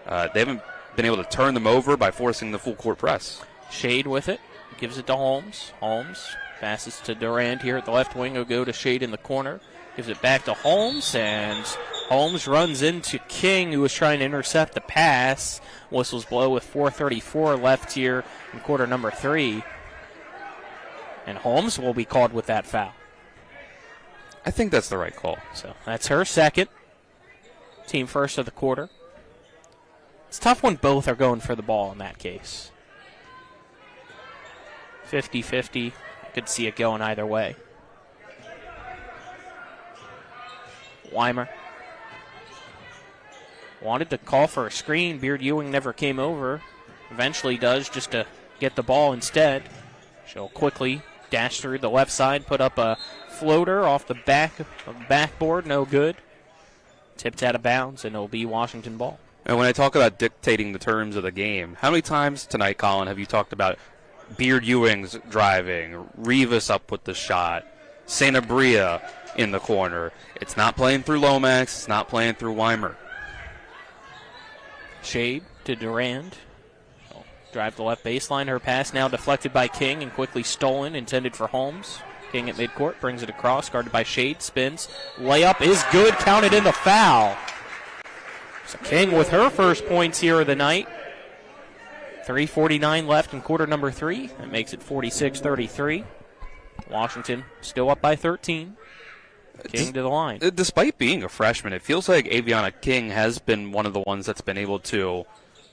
They haven't been able to turn them over by forcing the full court press. Shade with it. Gives it to Holmes. Holmes passes to Durant here at the left wing. He'll go to Shade in the corner. Gives it back to Holmes, and Holmes runs into King, who was trying to intercept the pass. Whistles blow with 4:34 left here in quarter number 3. And Holmes will be called with that foul. I think that's the right call. So that's her second. Team first of the quarter. It's tough when both are going for the ball in that case. 50-50. I could see it going either way. Weimer wanted to call for a screen. Beard Ewing never came over. Eventually does, just to get the ball instead. She'll quickly dash through the left side, put up a floater off the backboard, no good. Tipped out of bounds, and it'll be Washington ball. And when I talk about dictating the terms of the game, how many times tonight, Colin, have you talked about Beard Ewing's driving, Rivas up with the shot, Santa Bria in the corner? It's not playing through Lomax. It's not playing through Weimer. Shade to Durand. She'll drive the left baseline. Her pass now deflected by King and quickly stolen, intended for Holmes. King at midcourt brings it across, guarded by Shade, spins. Layup is good, counted in the foul. So King with her first points here of the night. 3:49 left in quarter number 3. That makes it 46-33. Washington still up by 13. King to the line. Despite being a freshman, it feels like Aviana King has been one of the ones that's been able to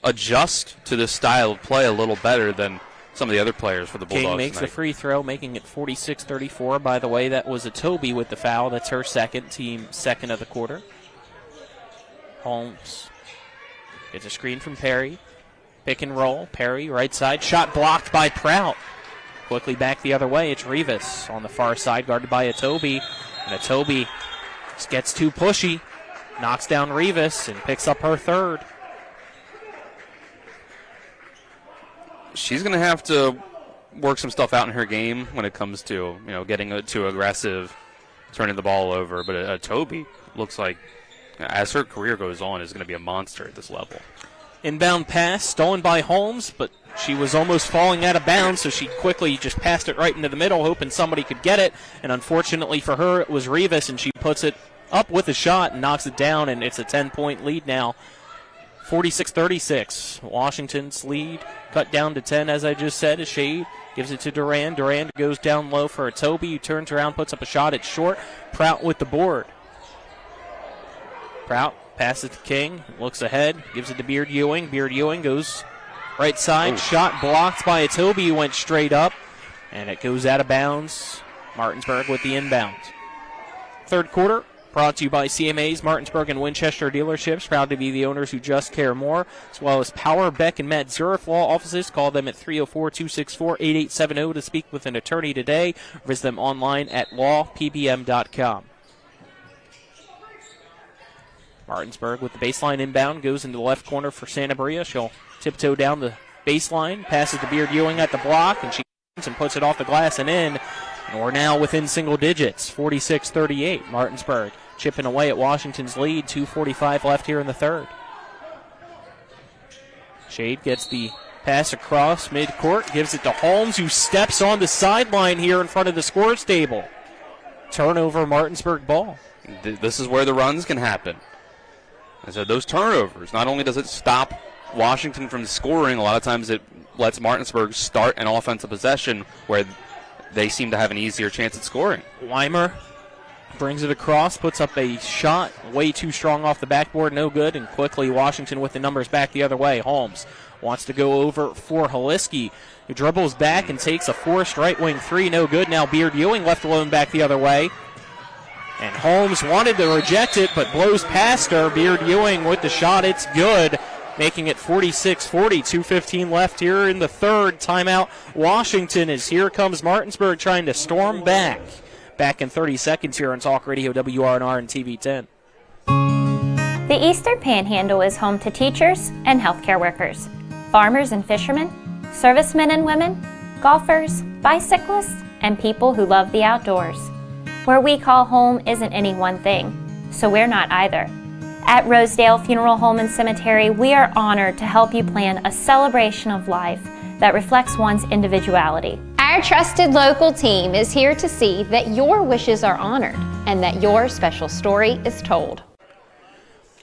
adjust to this style of play a little better than some of the other players for the Bulldogs. King makes the free throw, making it 46-34. By the way, that was a Toby with the foul. That's her second, team second of the quarter. Holmes gets a screen from Perry. Pick and roll. Perry, right side. Shot blocked by Prout. Quickly back the other way. It's Rivas on the far side, guarded by Atobi. And Atobi just gets too pushy. Knocks down Rivas and picks up her third. She's going to have to work some stuff out in her game when it comes to, getting too aggressive, turning the ball over. But Toby looks like, as her career goes on, is going to be a monster at this level. Inbound pass stolen by Holmes, but she was almost falling out of bounds, so she quickly just passed it right into the middle, hoping somebody could get it. And unfortunately for her, it was Rivas, and she puts it up with a shot and knocks it down, and it's a 10-point lead now. 46-36. Washington's lead cut down to 10, as I just said. A Shade gives it to Durand. Durand goes down low for Toby, who turns around, puts up a shot. It's short. Prout with the board. Prout passes to King, looks ahead, gives it to Beard Ewing. Beard Ewing goes right side. Ooh. Shot blocked by Toby, who went straight up, and it goes out of bounds. Martinsburg with the inbound. Third quarter. Brought to you by CMA's Martinsburg and Winchester dealerships, proud to be the owners who just care more, as well as Power, Beck, and Matt Zurich law offices. Call them at 304-264-8870 to speak with an attorney today. Visit them online at lawpbm.com. Martinsburg with the baseline inbound, goes into the left corner for Santa Maria. She'll tiptoe down the baseline, passes to Beard Ewing at the block, and she and puts it off the glass and in. And we're now within single digits, 46-38. Martinsburg chipping away at Washington's lead, 2:45 left here in the third. Shade gets the pass across midcourt, gives it to Holmes, who steps on the sideline here in front of the scores table. Turnover, Martinsburg ball. This is where the runs can happen. I said those turnovers, not only does it stop Washington from scoring, a lot of times it lets Martinsburg start an offensive possession where they seem to have an easier chance at scoring. Weimer brings it across, puts up a shot, way too strong off the backboard, no good, and quickly Washington with the numbers back the other way. Holmes wants to go over for Haliski, who dribbles back and takes a forced right wing three, no good. Now Beard Ewing left alone back the other way. And Holmes wanted to reject it, but blows past her. Beard Ewing with the shot, it's good, making it 46-40, 2:15 left here in the third. Timeout Washington, as here comes Martinsburg trying to storm back. Back in 30 seconds here on Talk Radio WRNR and TV 10. The Eastern Panhandle is home to teachers and healthcare workers, farmers and fishermen, servicemen and women, golfers, bicyclists, and people who love the outdoors. Where we call home isn't any one thing, so we're not either. At Rosedale Funeral Home and Cemetery, we are honored to help you plan a celebration of life that reflects one's individuality. Our trusted local team is here to see that your wishes are honored and that your special story is told.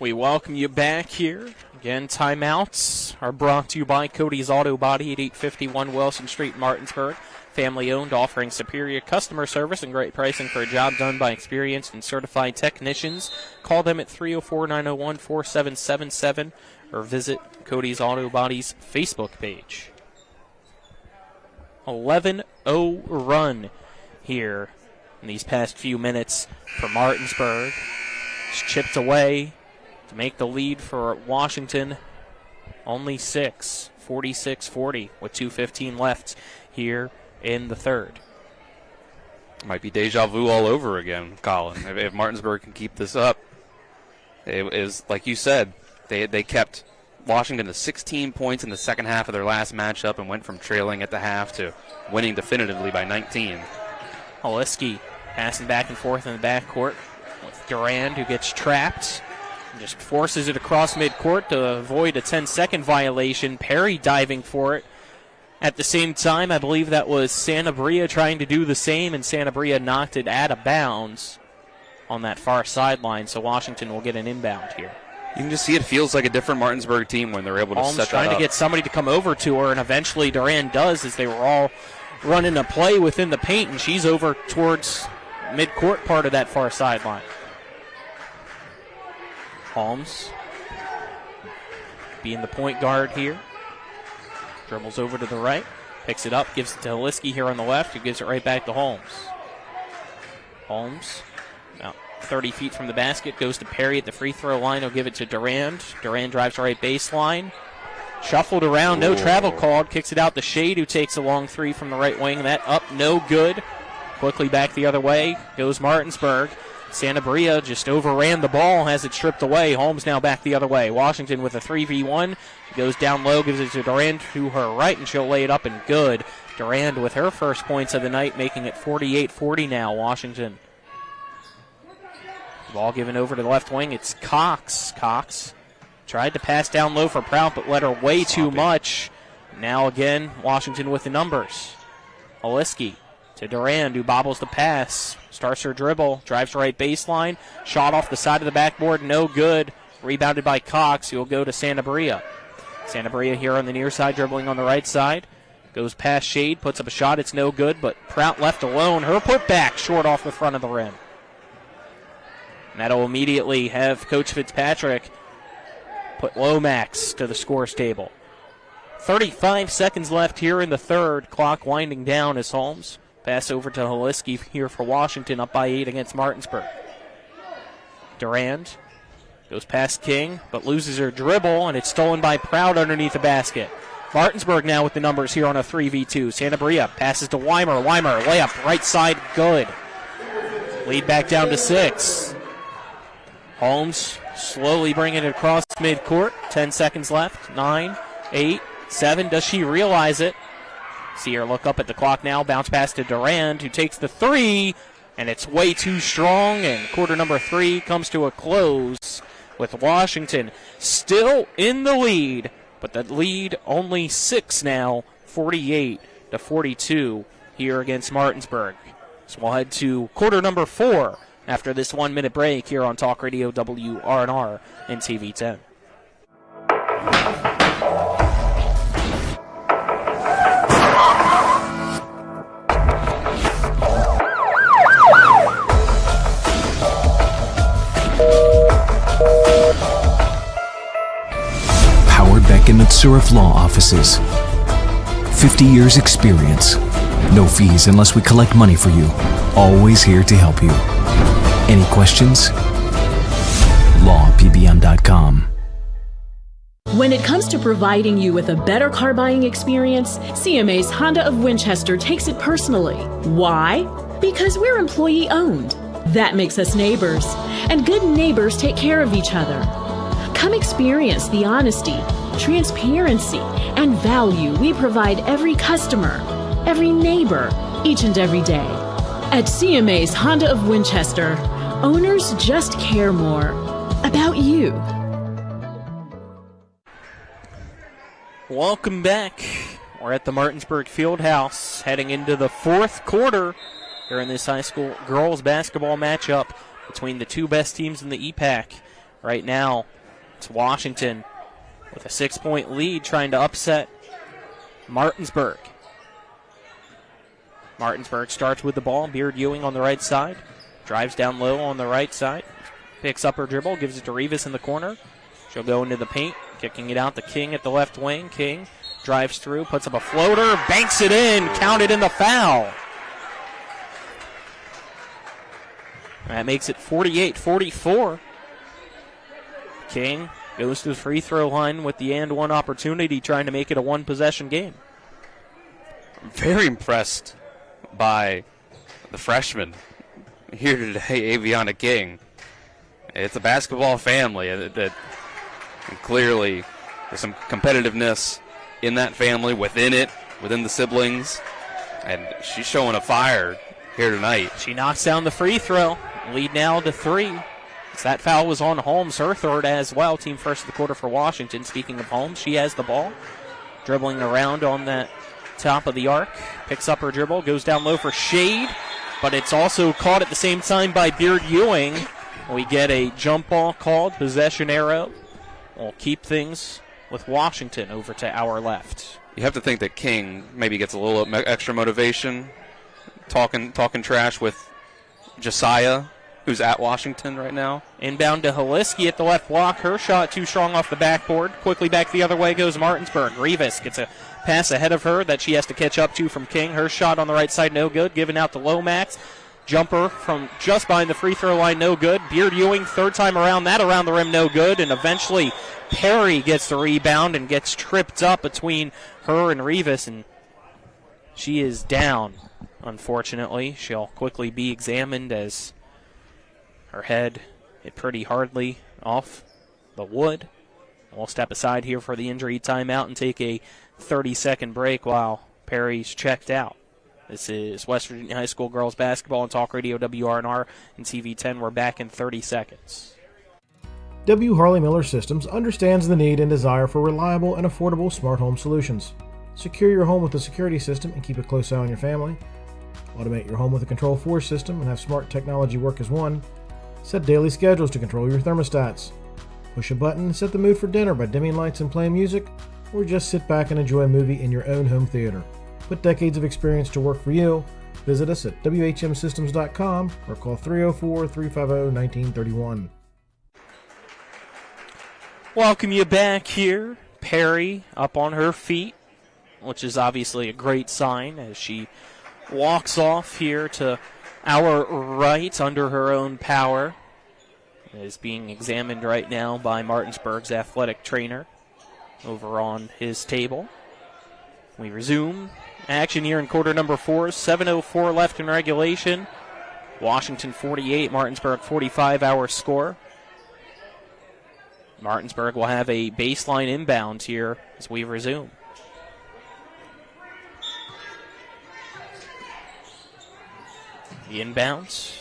We welcome you back here. Again, timeouts are brought to you by Cody's Auto Body at 851 Wilson Street, Martinsburg. Family owned, offering superior customer service and great pricing for a job done by experienced and certified technicians. Call them at 304-901-4777 or visit Cody's Auto Body's Facebook page. 11-0 run here in these past few minutes for Martinsburg. It's chipped away to make the lead for Washington. Only 6, 46-40 with 2:15 left here in the third. Might be deja vu all over again, Colin. If Martinsburg can keep this up, it is, like you said, they kept Washington to 16 points in the second half of their last matchup and went from trailing at the half to winning definitively by 19. Haliski passing back and forth in the backcourt with Durand, who gets trapped and just forces it across midcourt to avoid a 10-second violation. Perry diving for it. At the same time, I believe that was Santa Maria trying to do the same, and Santa Maria knocked it out of bounds on that far sideline, so Washington will get an inbound here. You can just see it feels like a different Martinsburg team when they're able to set that up. Trying to get somebody to come over to her, and eventually Durand does, as they were all running a play within the paint, and she's over towards midcourt part of that far sideline. Holmes being the point guard here. Dribbles over to the right, picks it up, gives it to Holiski here on the left, who gives it right back to Holmes. Holmes, about 30 feet from the basket, goes to Perry at the free throw line. He'll give it to Durand. Durand drives right baseline. Shuffled around, no travel called. Kicks it out to Shade, who takes a long three from the right wing. That up, no good. Quickly back the other way goes Martinsburg. Santa Maria just overran the ball, has it stripped away. Holmes now back the other way. Washington with a 3v1. She goes down low, gives it to Durand to her right, and she'll lay it up and good. Durand with her first points of the night, making it 48-40 now, Washington. Ball given over to the left wing. It's Cox. Cox tried to pass down low for Prout, but let her way too much. Now again, Washington with the numbers. Holiski to Durand, who bobbles the pass. Starts her dribble, drives right baseline. Shot off the side of the backboard, no good. Rebounded by Cox, who will go to Santa Maria. Santa Maria here on the near side, dribbling on the right side. Goes past Shade, puts up a shot, it's no good, but Prout left alone. Her putback short off the front of the rim. And that'll immediately have Coach Fitzpatrick put Lomax to the scores table. 35 seconds left here in the third. Clock winding down as Holmes pass over to Holiski here for Washington, up by 8 against Martinsburg. Durand goes past King, but loses her dribble, and it's stolen by Prout underneath the basket. Martinsburg now with the numbers here on a 3v2. Santa Maria passes to Weimer. Weimer, layup, right side, good. Lead back down to 6. Holmes slowly bringing it across midcourt. 10 seconds left. 9, 8, 7. Does she realize it? See her look up at the clock now. Bounce pass to Durand, who takes the 3, and it's way too strong, and quarter number 3 comes to a close with Washington still in the lead, but the lead only 6 now, 48-42 here against Martinsburg. So we'll head to quarter number 4 after this 1-minute break here on Talk Radio WRNR and TV 10. Howard Beck and Mitsurav Law Offices. 50 years experience. No fees unless we collect money for you. Always here to help you. Any questions? lawpbm.com. When it comes to providing you with a better car buying experience, CMA's Honda of Winchester takes it personally. Why? Because we're employee owned. That makes us neighbors, and good neighbors take care of each other. Come experience the honesty, transparency, and value we provide every customer, every neighbor, each and every day. At CMA's Honda of Winchester, owners just care more about you. Welcome back. We're at the Martinsburg Fieldhouse, heading into the fourth quarter here in this high school girls basketball matchup between the two best teams in the EPAC. Right now, it's Washington with a 6-point lead trying to upset Martinsburg. Martinsburg starts with the ball. Beard Ewing on the right side. Drives down low on the right side. Picks up her dribble. Gives it to Rivas in the corner. She'll go into the paint. Kicking it out to King at the left wing. King drives through. Puts up a floater. Banks it in. Counted in the foul. That makes it 48-44. King goes to the free throw line with the and one opportunity, trying to make it a one-possession game. I'm very impressed by the freshman here today, Aviana King. It's a basketball family that clearly there's some competitiveness in that family, within the siblings, and she's showing a fire here tonight. She knocks down the free throw. Lead now to 3. So that foul was on Holmes, her third as well. Team first of the quarter for Washington. Speaking of Holmes, she has the ball. Dribbling around on that top of the arc. Picks up her dribble, goes down low for Shade, but it's also caught at the same time by Beard Ewing. We get a jump ball called, possession arrow. We'll keep things with Washington over to our left. You have to think that King maybe gets a little extra motivation, talking trash with Josiah, who's at Washington right now. Inbound to Holiski at the left block. Her shot too strong off the backboard. Quickly back the other way goes Martinsburg. Rivas gets a pass ahead of her that she has to catch up to from King. Her shot on the right side, no good. Given out to Lomax. Jumper from just behind the free throw line, no good. Beard Ewing, third time around that, around the rim, no good. And eventually Perry gets the rebound and gets tripped up between her and Rivas, and she is down, unfortunately. She'll quickly be examined as her head hit pretty hardly off the wood. We'll step aside here for the injury timeout and take a 30-second break while Perry's checked out. This is West Virginia High School girls basketball on Talk Radio WRNR and TV10. We're back in 30 seconds. W. Harley Miller Systems understands the need and desire for reliable and affordable smart home solutions. Secure your home with a security system and keep a close eye on your family. Automate your home with a Control4 system and have smart technology work as one. Set daily schedules to control your thermostats. Push a button and set the mood for dinner by dimming lights and playing music, or just sit back and enjoy a movie in your own home theater. Put decades of experience to work for you. Visit us at WHMsystems.com or call 304-350-1931. Welcome you back here. Perry up on her feet, which is obviously a great sign as she walks off here to our right under her own power. Is being examined right now by Martinsburg's athletic trainer over on his table. We resume action here in quarter number 4. 7:04 left in regulation. Washington 48, Martinsburg 45 our score. Martinsburg will have a baseline inbound here as we resume. The inbounds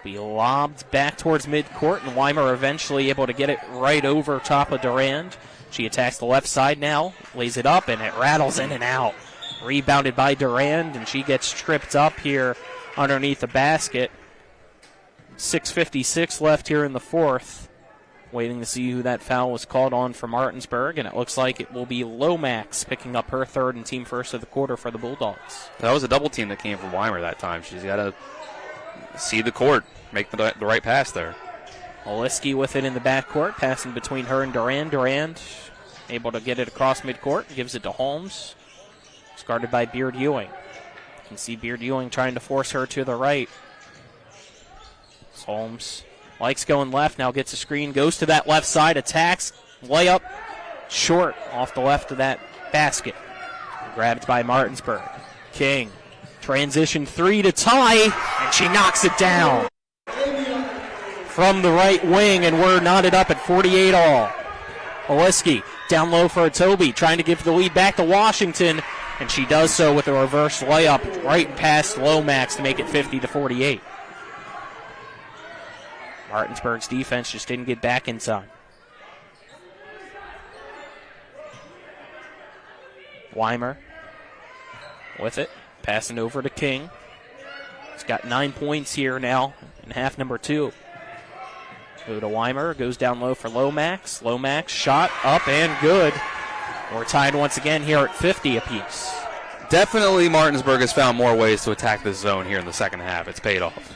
be lobbed back towards midcourt, and Weimer eventually able to get it right over top of Durand. She attacks the left side now, lays it up, and it rattles in and out. Rebounded by Durand, and she gets tripped up here underneath the basket. 6:56 left here in the fourth. Waiting to see who that foul was called on for Martinsburg, and it looks like it will be Lomax picking up her third and team first of the quarter for the Bulldogs. That was a double team that came from Weimer that time. She's got to see the court, make the right pass there. Oliski with it in the backcourt, passing between her and Durand. Durand able to get it across midcourt, gives it to Holmes. It's guarded by Beard Ewing. You can see Beard Ewing trying to force her to the right. Holmes likes going left, now gets a screen, goes to that left side, attacks, layup, short off the left of that basket. Grabbed by Martinsburg. King, transition three to tie, and she knocks it down. From the right wing, and we're knotted up at 48 all. Oliski down low for Toby, trying to give the lead back to Washington, and she does so with a reverse layup right past Lomax to make it 50-48. Martinsburg's defense just didn't get back inside. Weimer with it, passing over to King. He's got 9 points here now in half number 2. Go to Weimer, goes down low for Lomax. Lomax shot up and good. We're tied once again here at 50 apiece. Definitely Martinsburg has found more ways to attack this zone here in the second half. It's paid off.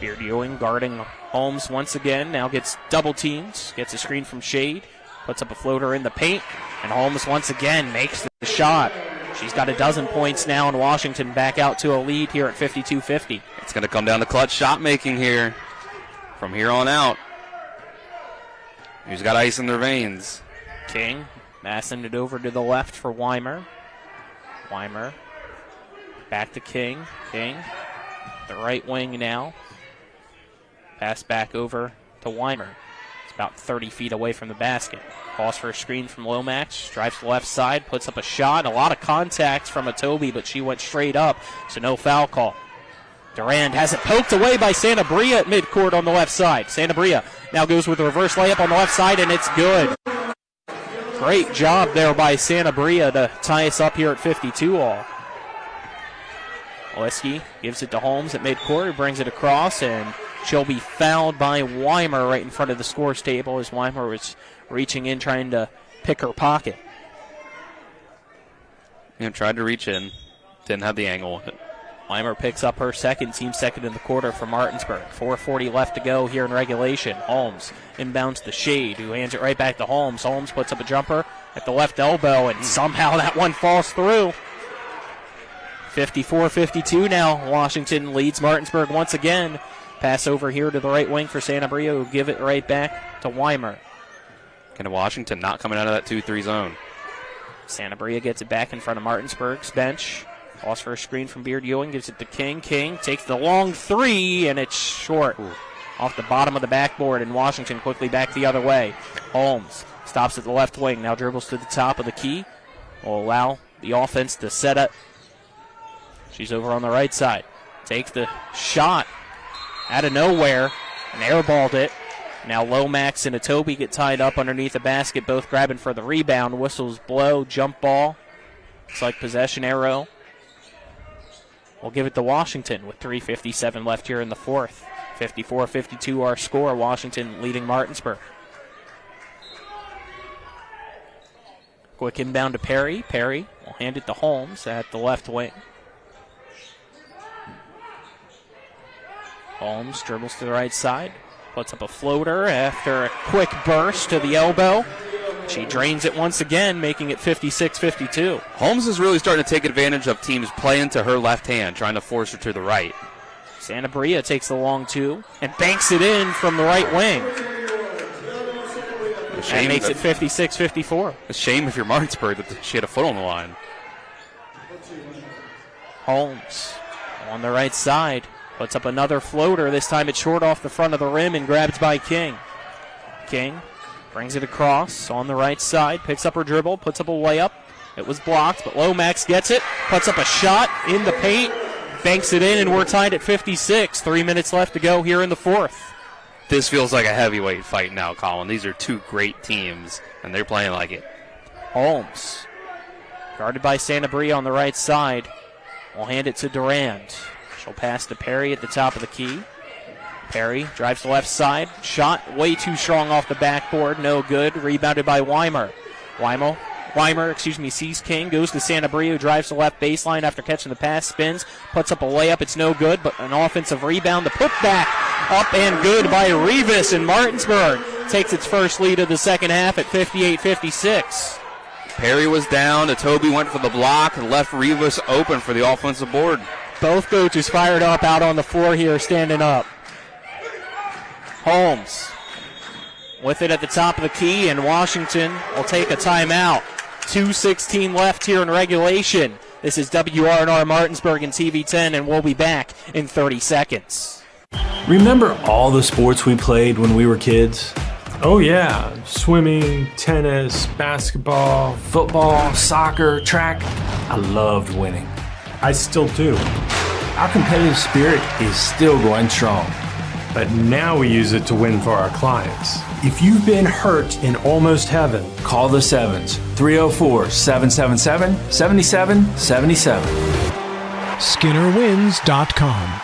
Beard Ewing guarding Holmes once again. Now gets double teamed. Gets a screen from Shade. Puts up a floater in the paint. And Holmes once again makes the shot. She's got a dozen points now, and Washington back out to a lead here at 52-50. It's going to come down to clutch shot making here from here on out. Who's got ice in their veins? King passing it over to the left for Weimer. Weimer back to King. King, the right wing now. Pass back over to Weimer. It's about 30 feet away from the basket. Calls for a screen from Lomax. Drives to the left side. Puts up a shot. A lot of contact from Toby, but she went straight up, so no foul call. Durand has it poked away by Santabria at midcourt on the left side. Santabria now goes with a reverse layup on the left side, and it's good. Great job there by Santabria to tie us up here at 52 all. Oleski gives it to Holmes at midcourt. He brings it across, and she'll be fouled by Weimer right in front of the scores table as Weimer was reaching in trying to pick her pocket. Tried to reach in. Didn't have the angle with it. Weimer picks up her second, team second in the quarter for Martinsburg. 4:40 left to go here in regulation. Holmes inbounds to Shade, who hands it right back to Holmes. Holmes puts up a jumper at the left elbow, and somehow that one falls through. 54-52 now. Washington leads Martinsburg once again. Pass over here to the right wing for Sanabria, who give it right back to Weimer. Kind of Washington not coming out of that 2-3 zone. Sanabria gets it back in front of Martinsburg's bench. Calls for a screen from Beard Ewing, gives it to King. King takes the long three, and it's short. Off the bottom of the backboard, and Washington quickly back the other way. Holmes stops at the left wing, now dribbles to the top of the key. Will allow the offense to set up. She's over on the right side. Takes the shot out of nowhere and airballed it. Now Lomax and Atobi get tied up underneath the basket, both grabbing for the rebound. Whistles blow, jump ball. Looks like possession arrow. We'll give it to Washington with 3:57 left here in the fourth. 54-52 our score. Washington leading Martinsburg. Quick inbound to Perry. Perry will hand it to Holmes at the left wing. Holmes dribbles to the right side. Puts up a floater after a quick burst to the elbow. She drains it once again, making it 56-52. Holmes is really starting to take advantage of teams playing to her left hand, trying to force her to the right. Sanabria takes the long two and banks it in from the right wing. That makes it 56-54. A shame if you're Martinsburg that she had a foot on the line. Holmes on the right side. Puts up another floater. This time it's short off the front of the rim and grabbed by King. King brings it across on the right side. Picks up her dribble. Puts up a layup. It was blocked, but Lomax gets it. Puts up a shot in the paint. Banks it in, and we're tied at 56. 3 minutes left to go here in the fourth. This feels like a heavyweight fight now, Colin. These are two great teams, and they're playing like it. Holmes, guarded by Sanabria on the right side, will hand it to Durand. She'll pass to Perry at the top of the key. Perry drives to the left side. Shot way too strong off the backboard. No good. Rebounded by Weimer. Weimer sees King. Goes to Sanabria, who drives to the left baseline after catching the pass. Spins. Puts up a layup. It's no good, but an offensive rebound. The putback up and good by Rivas, and Martinsburg takes its first lead of the second half at 58-56. Perry was down. Atobi went for the block and left Rivas open for the offensive board. Both coaches fired up out on the floor here, standing up. Holmes with it at the top of the key, and Washington will take a timeout. 2:16 left here in regulation. This is WRNR Martinsburg and TV10, and we'll be back in 30 seconds. Remember all the sports we played when we were kids? Oh yeah, swimming, tennis, basketball, football, soccer, track. I loved winning. I still do. Our competitive spirit is still going strong. But now we use it to win for our clients. If you've been hurt in almost heaven, call the Sevens, 304-777-7777. SkinnerWins.com.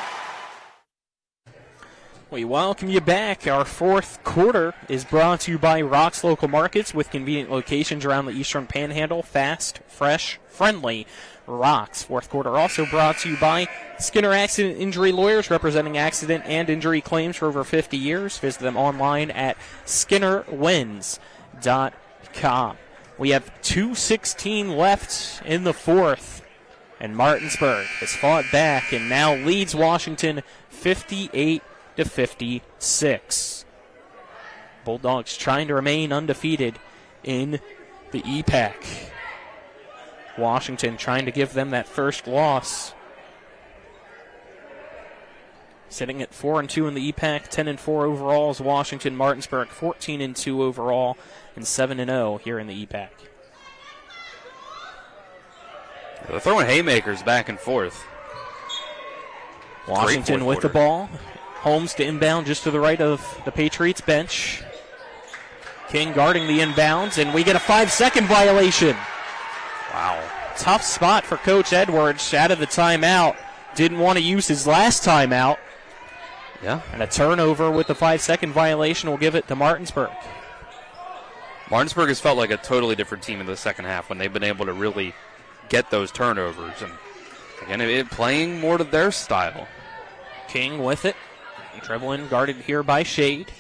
We welcome you back. Our fourth quarter is brought to you by Rock's Local Markets with convenient locations around the Eastern Panhandle. Fast, fresh, friendly Rock's. Fourth quarter also brought to you by Skinner Accident Injury Lawyers, representing accident and injury claims for over 50 years. Visit them online at SkinnerWins.com. We have 2:16 left in the fourth, and Martinsburg has fought back and now leads Washington 58-56. Bulldogs trying to remain undefeated in the EPAC. Washington trying to give them that first loss. Sitting at 4-2 in the EPAC, 10-4 overall is Washington. Martinsburg 14-2 overall and 7-0 here in the EPAC. They're throwing haymakers back and forth. Washington with the ball. Holmes to inbound just to the right of the Patriots bench. King guarding the inbounds, and we get a 5-second violation. Wow. Tough spot for Coach Edwards out of the timeout. Didn't want to use his last timeout. Yeah. And a turnover with the 5-second violation will give it to Martinsburg. Martinsburg has felt like a totally different team in the second half when they've been able to really get those turnovers. And Again, playing more to their style. King with it. Dribbling, guarded here by Shade.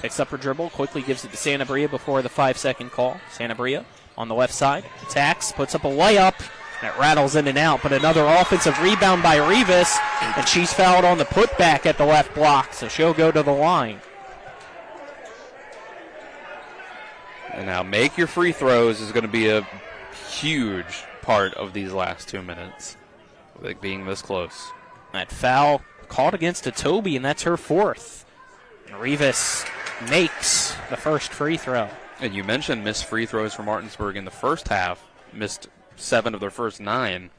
Picks up her dribble, quickly gives it to Sanabria before the 5-second call. Sanabria on the left side, attacks, puts up a layup. That rattles in and out, but another offensive rebound by Rivas, and she's fouled on the putback at the left block, so she'll go to the line. And now make your free throws is going to be a huge part of these last 2 minutes, like being this close. That foul called against Toby, and that's her fourth. And Rivas makes the first free throw. And you mentioned missed free throws for Martinsburg in the first half, missed 7 of their first 9.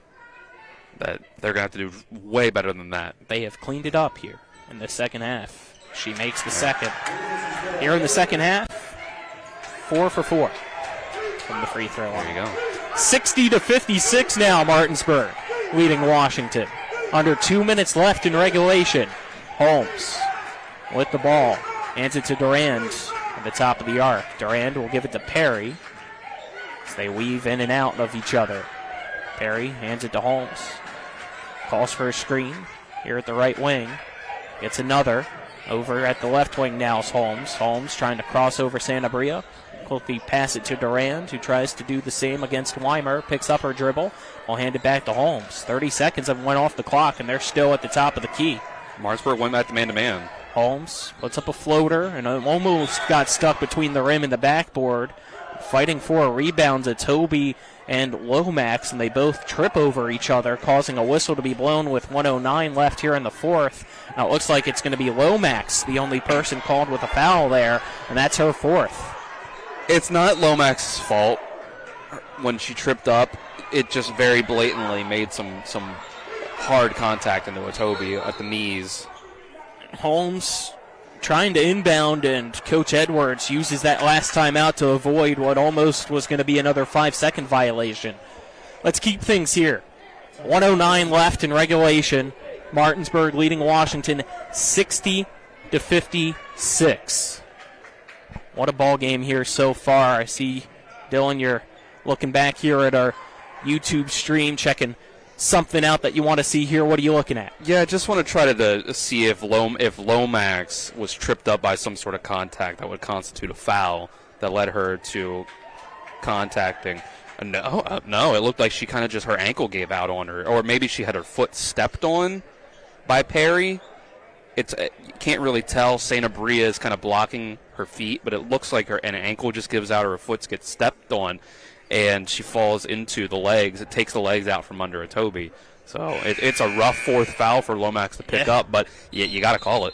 That they're going to have to do way better than that. They have cleaned it up here in the second half. She makes the second. Here in the second half, 4 for 4 from the free throw line. There you go. 60-56 now, Martinsburg leading Washington. Under 2 minutes left in regulation. Holmes with the ball. Hands it to Durand at the top of the arc. Durand will give it to Perry as they weave in and out of each other. Perry hands it to Holmes. Calls for a screen here at the right wing. Gets another. Over at the left wing now is Holmes. Holmes trying to cross over Sanabria. Quickly pass it to Durand, who tries to do the same against Weimer. Picks up her dribble. Will hand it back to Holmes. 30 seconds have went off the clock, and they're still at the top of the key. Martinsburg went back to man-to-man. Holmes puts up a floater and almost got stuck between the rim and the backboard. Fighting for a rebound to Toby and Lomax, and they both trip over each other, causing a whistle to be blown with 1:09 left here in the fourth. Now it looks like it's going to be Lomax, the only person called with a foul there, and that's her fourth. It's not Lomax's fault. When she tripped up, it just very blatantly made some hard contact into a Toby at the knees. Holmes trying to inbound, and Coach Edwards uses that last time out to avoid what almost was going to be another 5-second violation. Let's keep things here. 1:09 left in regulation. Martinsburg leading Washington 60-56. What a ball game here so far. I see, Dylan, you're looking back here at our YouTube stream, checking something out that you want to see here. What are you looking at? Yeah, I just want to try to see if Lomax was tripped up by some sort of contact that would constitute a foul that led her to contacting. No, it looked like she kind of just, her ankle gave out on her, or maybe she had her foot stepped on by Perry. You can't really tell. Sanabria is kind of blocking her feet, but it looks like an ankle just gives out, or her foot gets stepped on, and she falls into the legs. It takes the legs out from under a Toby. So it's a rough fourth foul for Lomax to pick up, but you got to call it.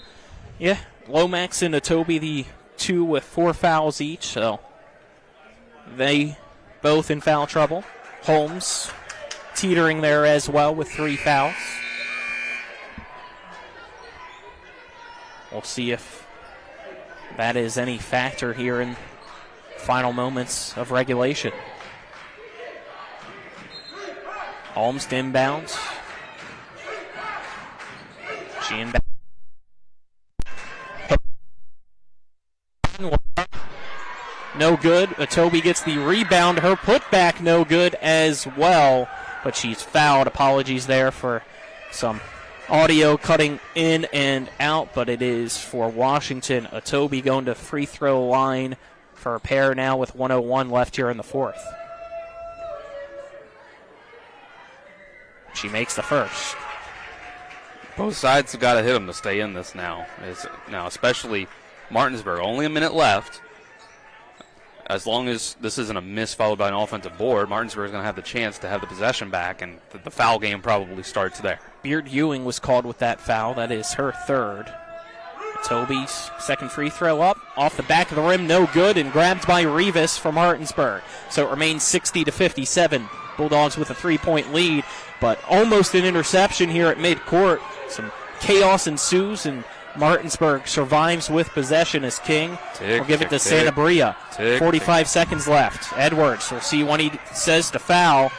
Yeah, Lomax and Toby, the two with 4 fouls each, so they both in foul trouble. Holmes teetering there as well with 3 fouls. We'll see if that is any factor here in final moments of regulation. Holmes to inbounds. She inbounds. No good. Toby gets the rebound. Her putback no good as well, but she's fouled. Apologies there for some audio cutting in and out, but it is for Washington. Toby going to free throw line for a pair now with 1:01 left here in the fourth. She makes the first. Both sides have got to hit them to stay in this now. Especially Martinsburg. Only a minute left. As long as this isn't a miss followed by an offensive board, Martinsburg is going to have the chance to have the possession back, and the foul game probably starts there. Beard Ewing was called with that foul. That is her third. Toby's second free throw up. Off the back of the rim, no good, and grabbed by Rivas from Martinsburg. So it remains 60-57. Bulldogs with a 3-point lead, but almost an interception here at midcourt. Some chaos ensues, and Martinsburg survives with possession as King will give it to Sanabria. 45 seconds left. Edwards, we'll see when he says to foul.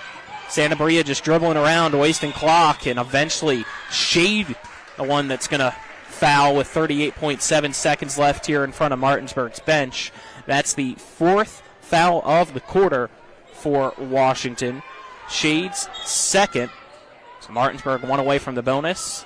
Sanabria just dribbling around, wasting clock, and eventually Shade, the one that's going to foul with 38.7 seconds left here in front of Martinsburg's bench. That's the 4th foul of the quarter for Washington. Shade's second. So Martinsburg one away from the bonus.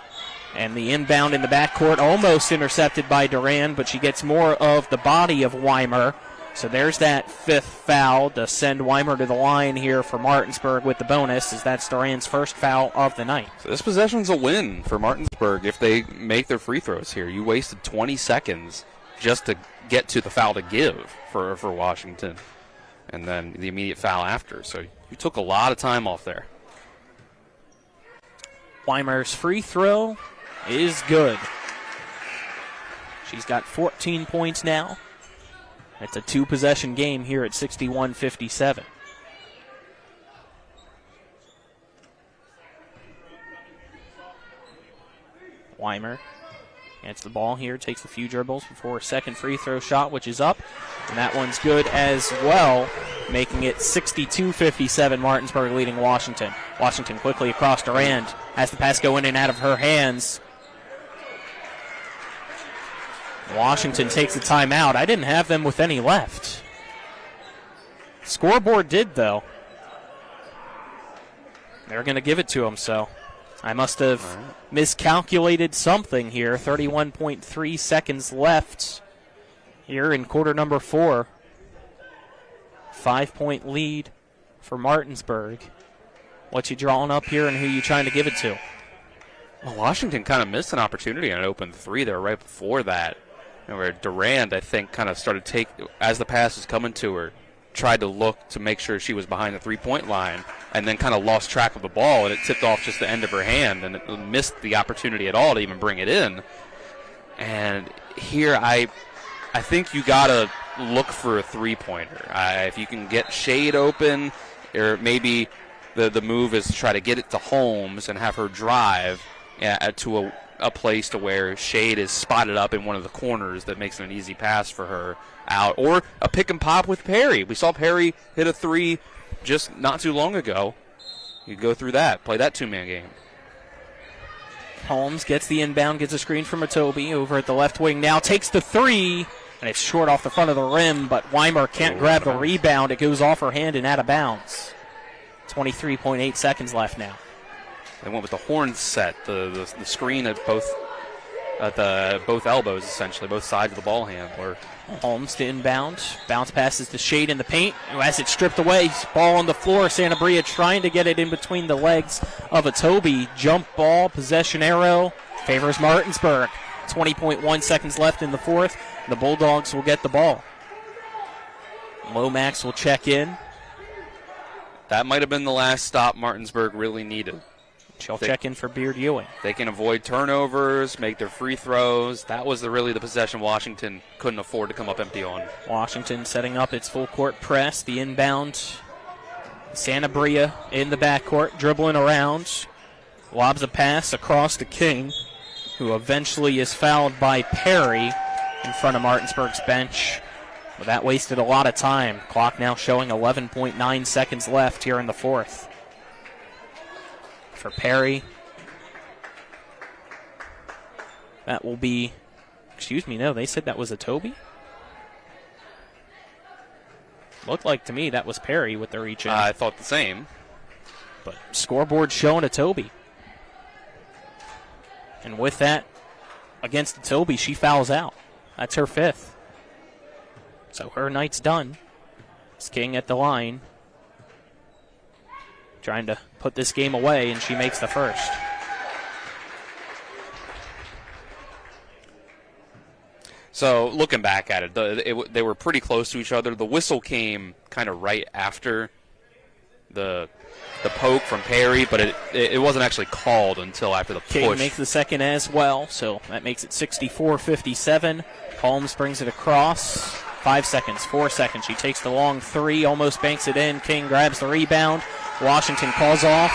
And the inbound in the backcourt almost intercepted by Duran, but she gets more of the body of Weimer. So there's that 5th foul to send Weimer to the line here for Martinsburg with the bonus, as that's Duran's first foul of the night. So this possession's a win for Martinsburg if they make their free throws here. You wasted 20 seconds just to get to the foul to give for Washington, and then the immediate foul after. So you took a lot of time off there. Weimer's free throw is good. She's got 14 points now. It's a 2-possession game here at 61-57. Weimer gets the ball here, takes a few dribbles before a second free throw shot, which is up. And that one's good as well, making it 62-57, Martinsburg leading Washington. Washington quickly across Durand, has the pass go in and out of her hands. Washington takes a timeout. I didn't have them with any left. Scoreboard did, though. They're going to give it to them, so I must have miscalculated something here. 31.3 seconds left here in quarter number 4. 5-point lead for Martinsburg. What you drawing up here and who you trying to give it to? Well, Washington kind of missed an opportunity on an open 3 there right before that, where Durand, I think, kind of started as the pass was coming to her, tried to look to make sure she was behind the 3-point line, and then kind of lost track of the ball, and it tipped off just the end of her hand, and it missed the opportunity at all to even bring it in. And here, I think you got to look for a 3-pointer. If you can get Shade open, or maybe the move is to try to get it to Holmes and have her drive to a place to where Shade is spotted up in one of the corners that makes it an easy pass for her out, or a pick and pop with Perry. We saw Perry hit a 3 just not too long ago. You go through that, play that 2-man game. Holmes gets the inbound, gets a screen from Toby over at the left wing now, takes the 3, and it's short off the front of the rim, but Weimer can't grab the rebound. It goes off her hand and out of bounds. 23.8 seconds left now. They went with the horn set, the screen at both elbows, essentially, both sides of the ball handler. Holmes to inbound. Bounce passes to Shade in the paint, who has it stripped away. Ball on the floor. Santabria trying to get it in between the legs of a Toby. Jump ball, possession arrow, favors Martinsburg. 20.1 seconds left in the 4th. The Bulldogs will get the ball. Lomax will check in. That might have been the last stop Martinsburg really needed. She'll check in for Beard Ewing. They can avoid turnovers, make their free throws. That was really the possession Washington couldn't afford to come up empty on. Washington setting up its full court press. The inbound. Santabria in the backcourt, dribbling around. Lobs a pass across to King, who eventually is fouled by Perry in front of Martinsburg's bench. Well, that wasted a lot of time. Clock now showing 11.9 seconds left here in the 4th. For Perry, that will be, no, they said that was a Toby? Looked like to me that was Perry with the reach in. I thought the same. But scoreboard showing a Toby. And with that, against the Toby, she fouls out. That's her 5th. So her night's done. It's King at the line, trying to put this game away, and she makes the first. So looking back at it, they were pretty close to each other. The whistle came kind of right after the poke from Perry, but it wasn't actually called until after the push. King makes the second as well, so that makes it 64-57. Holmes brings it across. 5 seconds, 4 seconds. She takes the long 3, almost banks it in. King grabs the rebound. Washington calls off,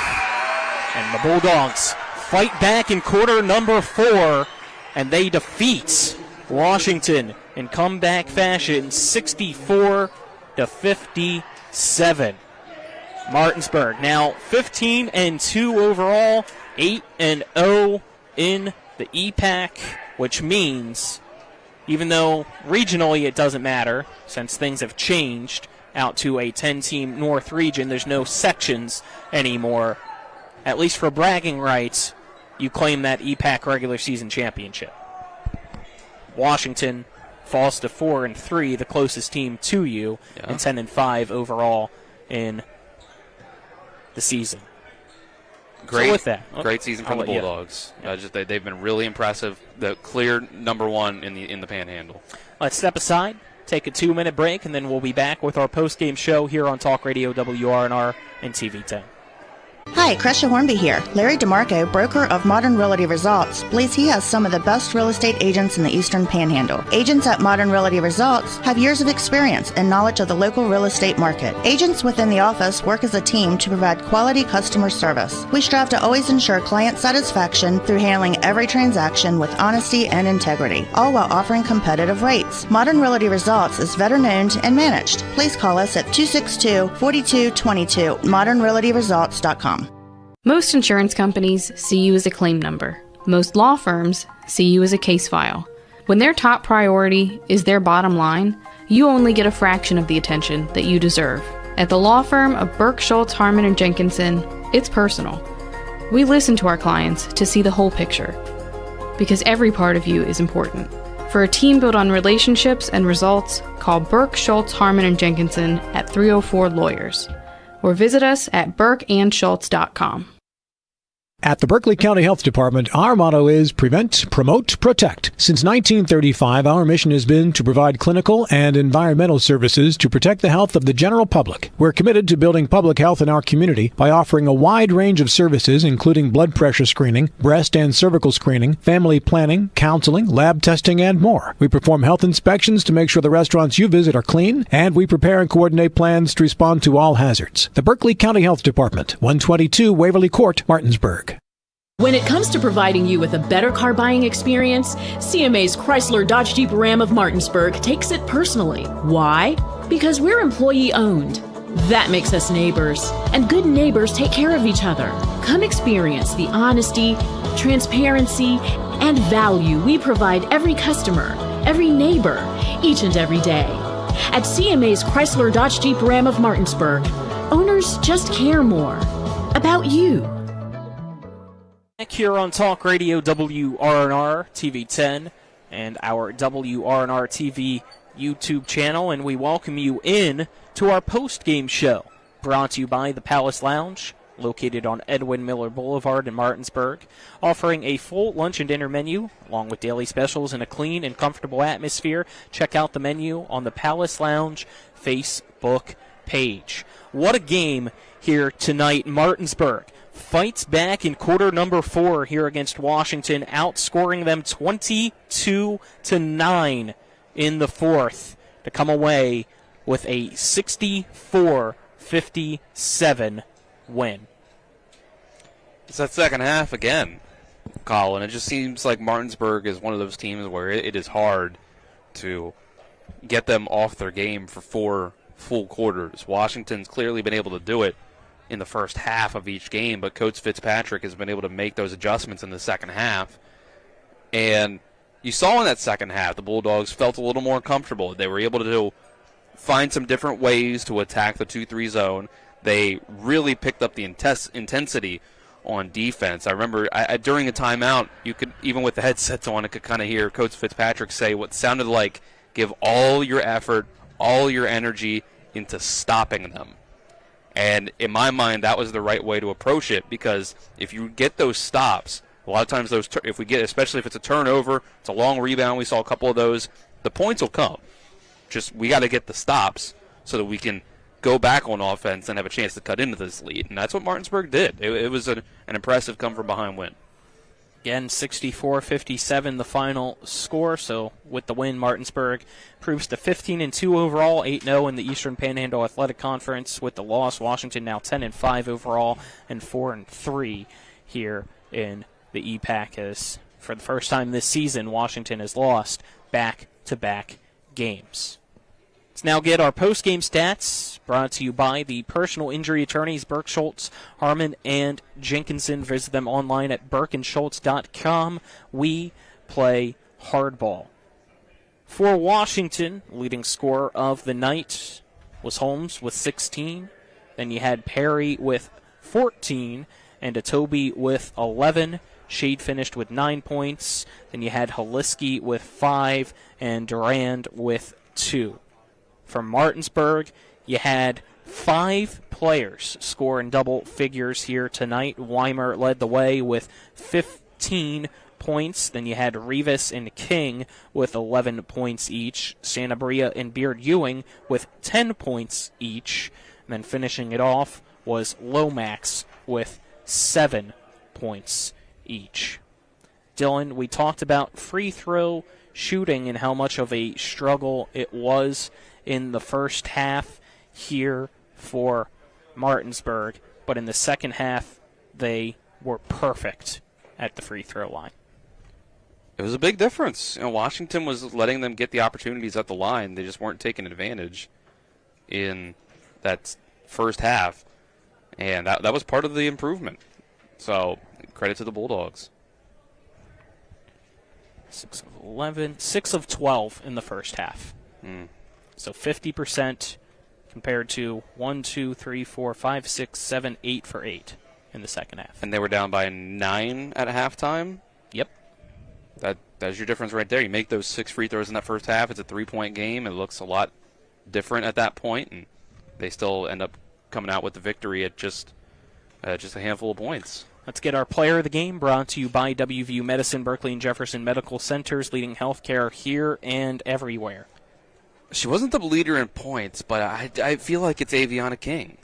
and the Bulldogs fight back in quarter number 4, and they defeat Washington in comeback fashion, 64-57. Martinsburg now 15-2 overall, 8-0 in the EPAC, which means, even though regionally it doesn't matter, since things have changed out to a 10-team North region, there's no sections anymore. at least for bragging rights, you claim that EPAC regular season championship. Washington falls to 4-3, the closest team to you, and 10-5 overall in the season. Great, so with that, great season from the Bulldogs. They've been really impressive. The clear number one in the Panhandle. Let's step aside, take a 2-minute break, and then we'll be back with our post-game show here on Talk Radio WRNR and TV10. Hi, Crescia Hornby here. Larry DeMarco, broker of Modern Realty Results, believes he has some of the best real estate agents in the Eastern Panhandle. Agents at Modern Realty Results have years of experience and knowledge of the local real estate market. Agents within the office work as a team to provide quality customer service. We strive to always ensure client satisfaction through handling every transaction with honesty and integrity, all while offering competitive rates. Modern Realty Results is veteran-owned and managed. Please call us at 262-4222, modernrealtyresults.com. Most insurance companies see you as a claim number. Most law firms see you as a case file. When their top priority is their bottom line, you only get a fraction of the attention that you deserve. At the law firm of Burke, Schultz, Harmon, and Jenkinson, it's personal. We listen to our clients to see the whole picture, because every part of you is important. For a team built on relationships and results, call Burke, Schultz, Harmon, and Jenkinson at 304 Lawyers, or visit us at burkeandschultz.com. At the Berkeley County Health Department, our motto is Prevent, Promote, Protect. Since 1935, our mission has been to provide clinical and environmental services to protect the health of the general public. We're committed to building public health in our community by offering a wide range of services, including blood pressure screening, breast and cervical screening, family planning, counseling, lab testing, and more. We perform health inspections to make sure the restaurants you visit are clean, and we prepare and coordinate plans to respond to all hazards. The Berkeley County Health Department, 122 Waverly Court, Martinsburg. When it comes to providing you with a better car buying experience, CMA's Chrysler Dodge Jeep Ram of Martinsburg takes it personally. Why? Because we're employee owned. That makes us neighbors, and good neighbors take care of each other. Come experience the honesty, transparency, and value we provide every customer, every neighbor, each and every day. At CMA's Chrysler Dodge Jeep Ram of Martinsburg, owners just care more about you. Back here on Talk Radio WRNR TV10 and our WRNR TV YouTube channel, and we welcome you in to our post-game show, brought to you by the Palace Lounge, located on Edwin Miller Boulevard in Martinsburg, offering a full lunch and dinner menu, along with daily specials in a clean and comfortable atmosphere. Check out the menu on the Palace Lounge Facebook page. What a game here tonight. Martinsburg fights back in quarter number 4 here against Washington, outscoring them 22-9 in the fourth to come away with a 64-57 win. It's that second half again, Colin. It just seems like Martinsburg is one of those teams where it is hard to get them off their game for 4 full quarters. Washington's clearly been able to do it in the first half of each game, but Coach Fitzpatrick has been able to make those adjustments in the second half. And you saw in that second half, the Bulldogs felt a little more comfortable. They were able to find some different ways to attack the 2-3 zone. They really picked up the intensity on defense. I remember during a timeout, you could, even with the headsets on, I could kind of hear Coach Fitzpatrick say what sounded like, give all your effort, all your energy into stopping them. And in my mind, that was the right way to approach it, because if you get those stops, a lot of times especially if it's a turnover, it's a long rebound, we saw a couple of those, the points will come. Just we got to get the stops so that we can go back on offense and have a chance to cut into this lead. And that's what Martinsburg did. It was an impressive come-from-behind win. Again, 64-57 the final score. So with the win, Martinsburg proves to 15-2 overall, 8-0 in the Eastern Panhandle Athletic Conference. With the loss, Washington now 10-5 overall and 4-3 here in the EPAC. As for the first time this season, Washington has lost back-to-back games. Let's now get our post-game stats, brought to you by the personal injury attorneys Burke, Schultz, Harmon, and Jenkinson. Visit them online at burkeandschultz.com. We play hardball. For Washington, leading scorer of the night was Holmes with 16. Then you had Perry with 14. and Etobi with 11. Shade finished with 9 points. Then you had Holiski with 5 and Durand with 2. From Martinsburg, you had 5 players score in double figures here tonight. Weimer led the way with 15 points. Then you had Rivas and King with 11 points each. Santabria and Beard Ewing with 10 points each. And then finishing it off was Lomax with 7 points each. Dylan, we talked about free throw shooting and how much of a struggle it was in the first half here for Martinsburg, but in the second half they were perfect at the free throw line. It was a big difference. Washington was letting them get the opportunities at the line. They just weren't taking advantage in that first half, and that was part of the improvement. So credit to the Bulldogs. 6 of 11, 6 of 12 in the first half. So 50% compared to 1, 2, 3, 4, 5, 6, 7, 8 for 8 in the second half. And they were down by 9 at halftime? Yep. That's your difference right there. You make those 6 free throws in that first half. It's a 3-point game. It looks a lot different at that point, and they still end up coming out with the victory at just a handful of points. Let's get our player of the game, brought to you by WVU Medicine, Berkeley and Jefferson Medical Centers, leading healthcare here and everywhere. She wasn't the leader in points, but I feel like it's Aviana King.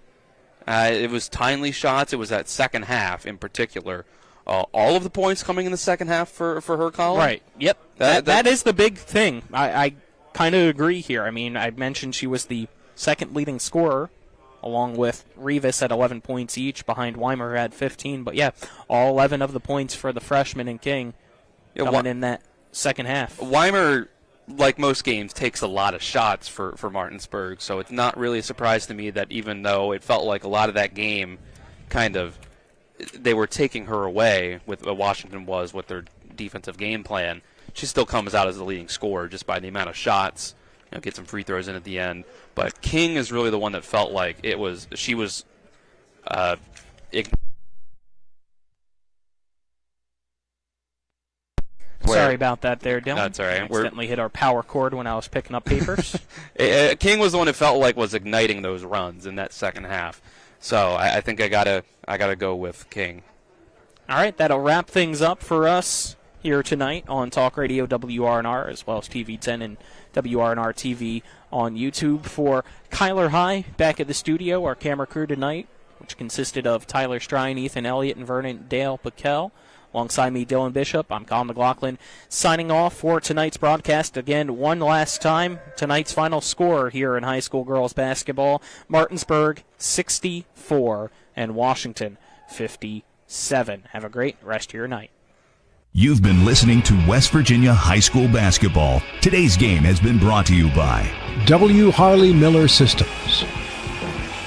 It was timely shots. It was that second half in particular. All of the points coming in the second half for her column? Right. Yep. That is the big thing. I kind of agree here. I mean, I mentioned she was the second leading scorer, along with Rivas at 11 points each, behind Weimer, who had 15. But, yeah, all 11 of the points for the freshman and King coming in that second half. Weimer, like most games, takes a lot of shots for Martinsburg, so it's not really a surprise to me that even though it felt like a lot of that game kind of they were taking her away with what Washington was with their defensive game plan, she still comes out as the leading scorer just by the amount of shots. Get some free throws in at the end. But King is really the one that felt like she was Sorry about that there, Dylan. That's all right. Accidentally hit our power cord when I was picking up papers. King was the one that felt like was igniting those runs in that second half. So I think I gotta go with King. All right, that'll wrap things up for us here tonight on Talk Radio WRNR, as well as TV 10 and WRNR TV on YouTube. For Kyler High back at the studio, our camera crew tonight, which consisted of Tyler Strine, Ethan Elliott, and Vernon Dale Piquel. Alongside me, Dylan Bishop, I'm Colin McLaughlin, signing off for tonight's broadcast. Again, one last time, tonight's final score here in high school girls basketball: Martinsburg 64 and Washington 57. Have a great rest of your night. You've been listening to West Virginia High School Basketball. Today's game has been brought to you by W. Harley Miller Systems,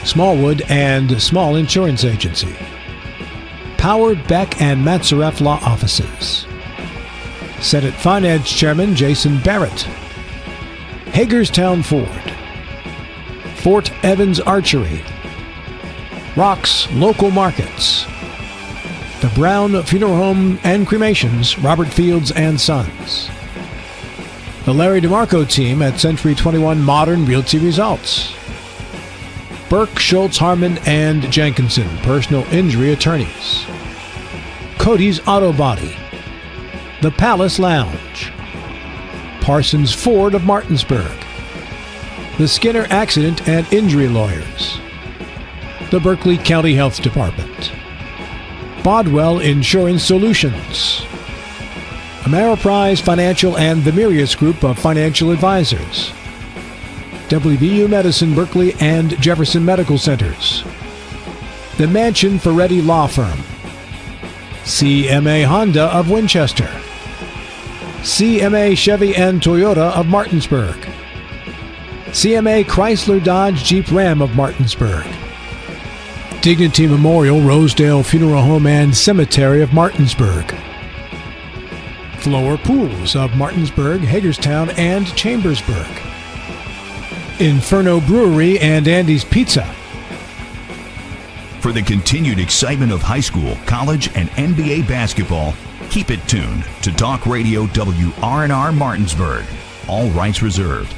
Smallwood and Small Insurance Agency, Howard Beck and Matzaref Law Offices, Senate Finance Chairman Jason Barrett, Hagerstown Ford, Fort Evans Archery, Rocks Local Markets, the Brown Funeral Home and Cremations, Robert Fields and Sons, the Larry DeMarco team at Century 21 Modern Realty Results, Burke, Schultz, Harmon, and Jenkinson, personal injury attorneys, Cody's Auto Body, the Palace Lounge, Parsons Ford of Martinsburg, the Skinner Accident and Injury Lawyers, the Berkeley County Health Department, Bodwell Insurance Solutions, Ameriprise Financial and the Mirius Group of Financial Advisors, WVU Medicine, Berkeley and Jefferson Medical Centers, the Mansion Ferretti Law Firm, CMA Honda of Winchester, CMA Chevy and Toyota of Martinsburg, CMA Chrysler Dodge Jeep Ram of Martinsburg, Dignity Memorial Rosedale Funeral Home and Cemetery of Martinsburg, Floor Pools of Martinsburg, Hagerstown, and Chambersburg, Inferno Brewery and Andy's Pizza, For the continued excitement of high school, college, and NBA basketball, keep it tuned to Talk Radio WRNR Martinsburg. All rights reserved.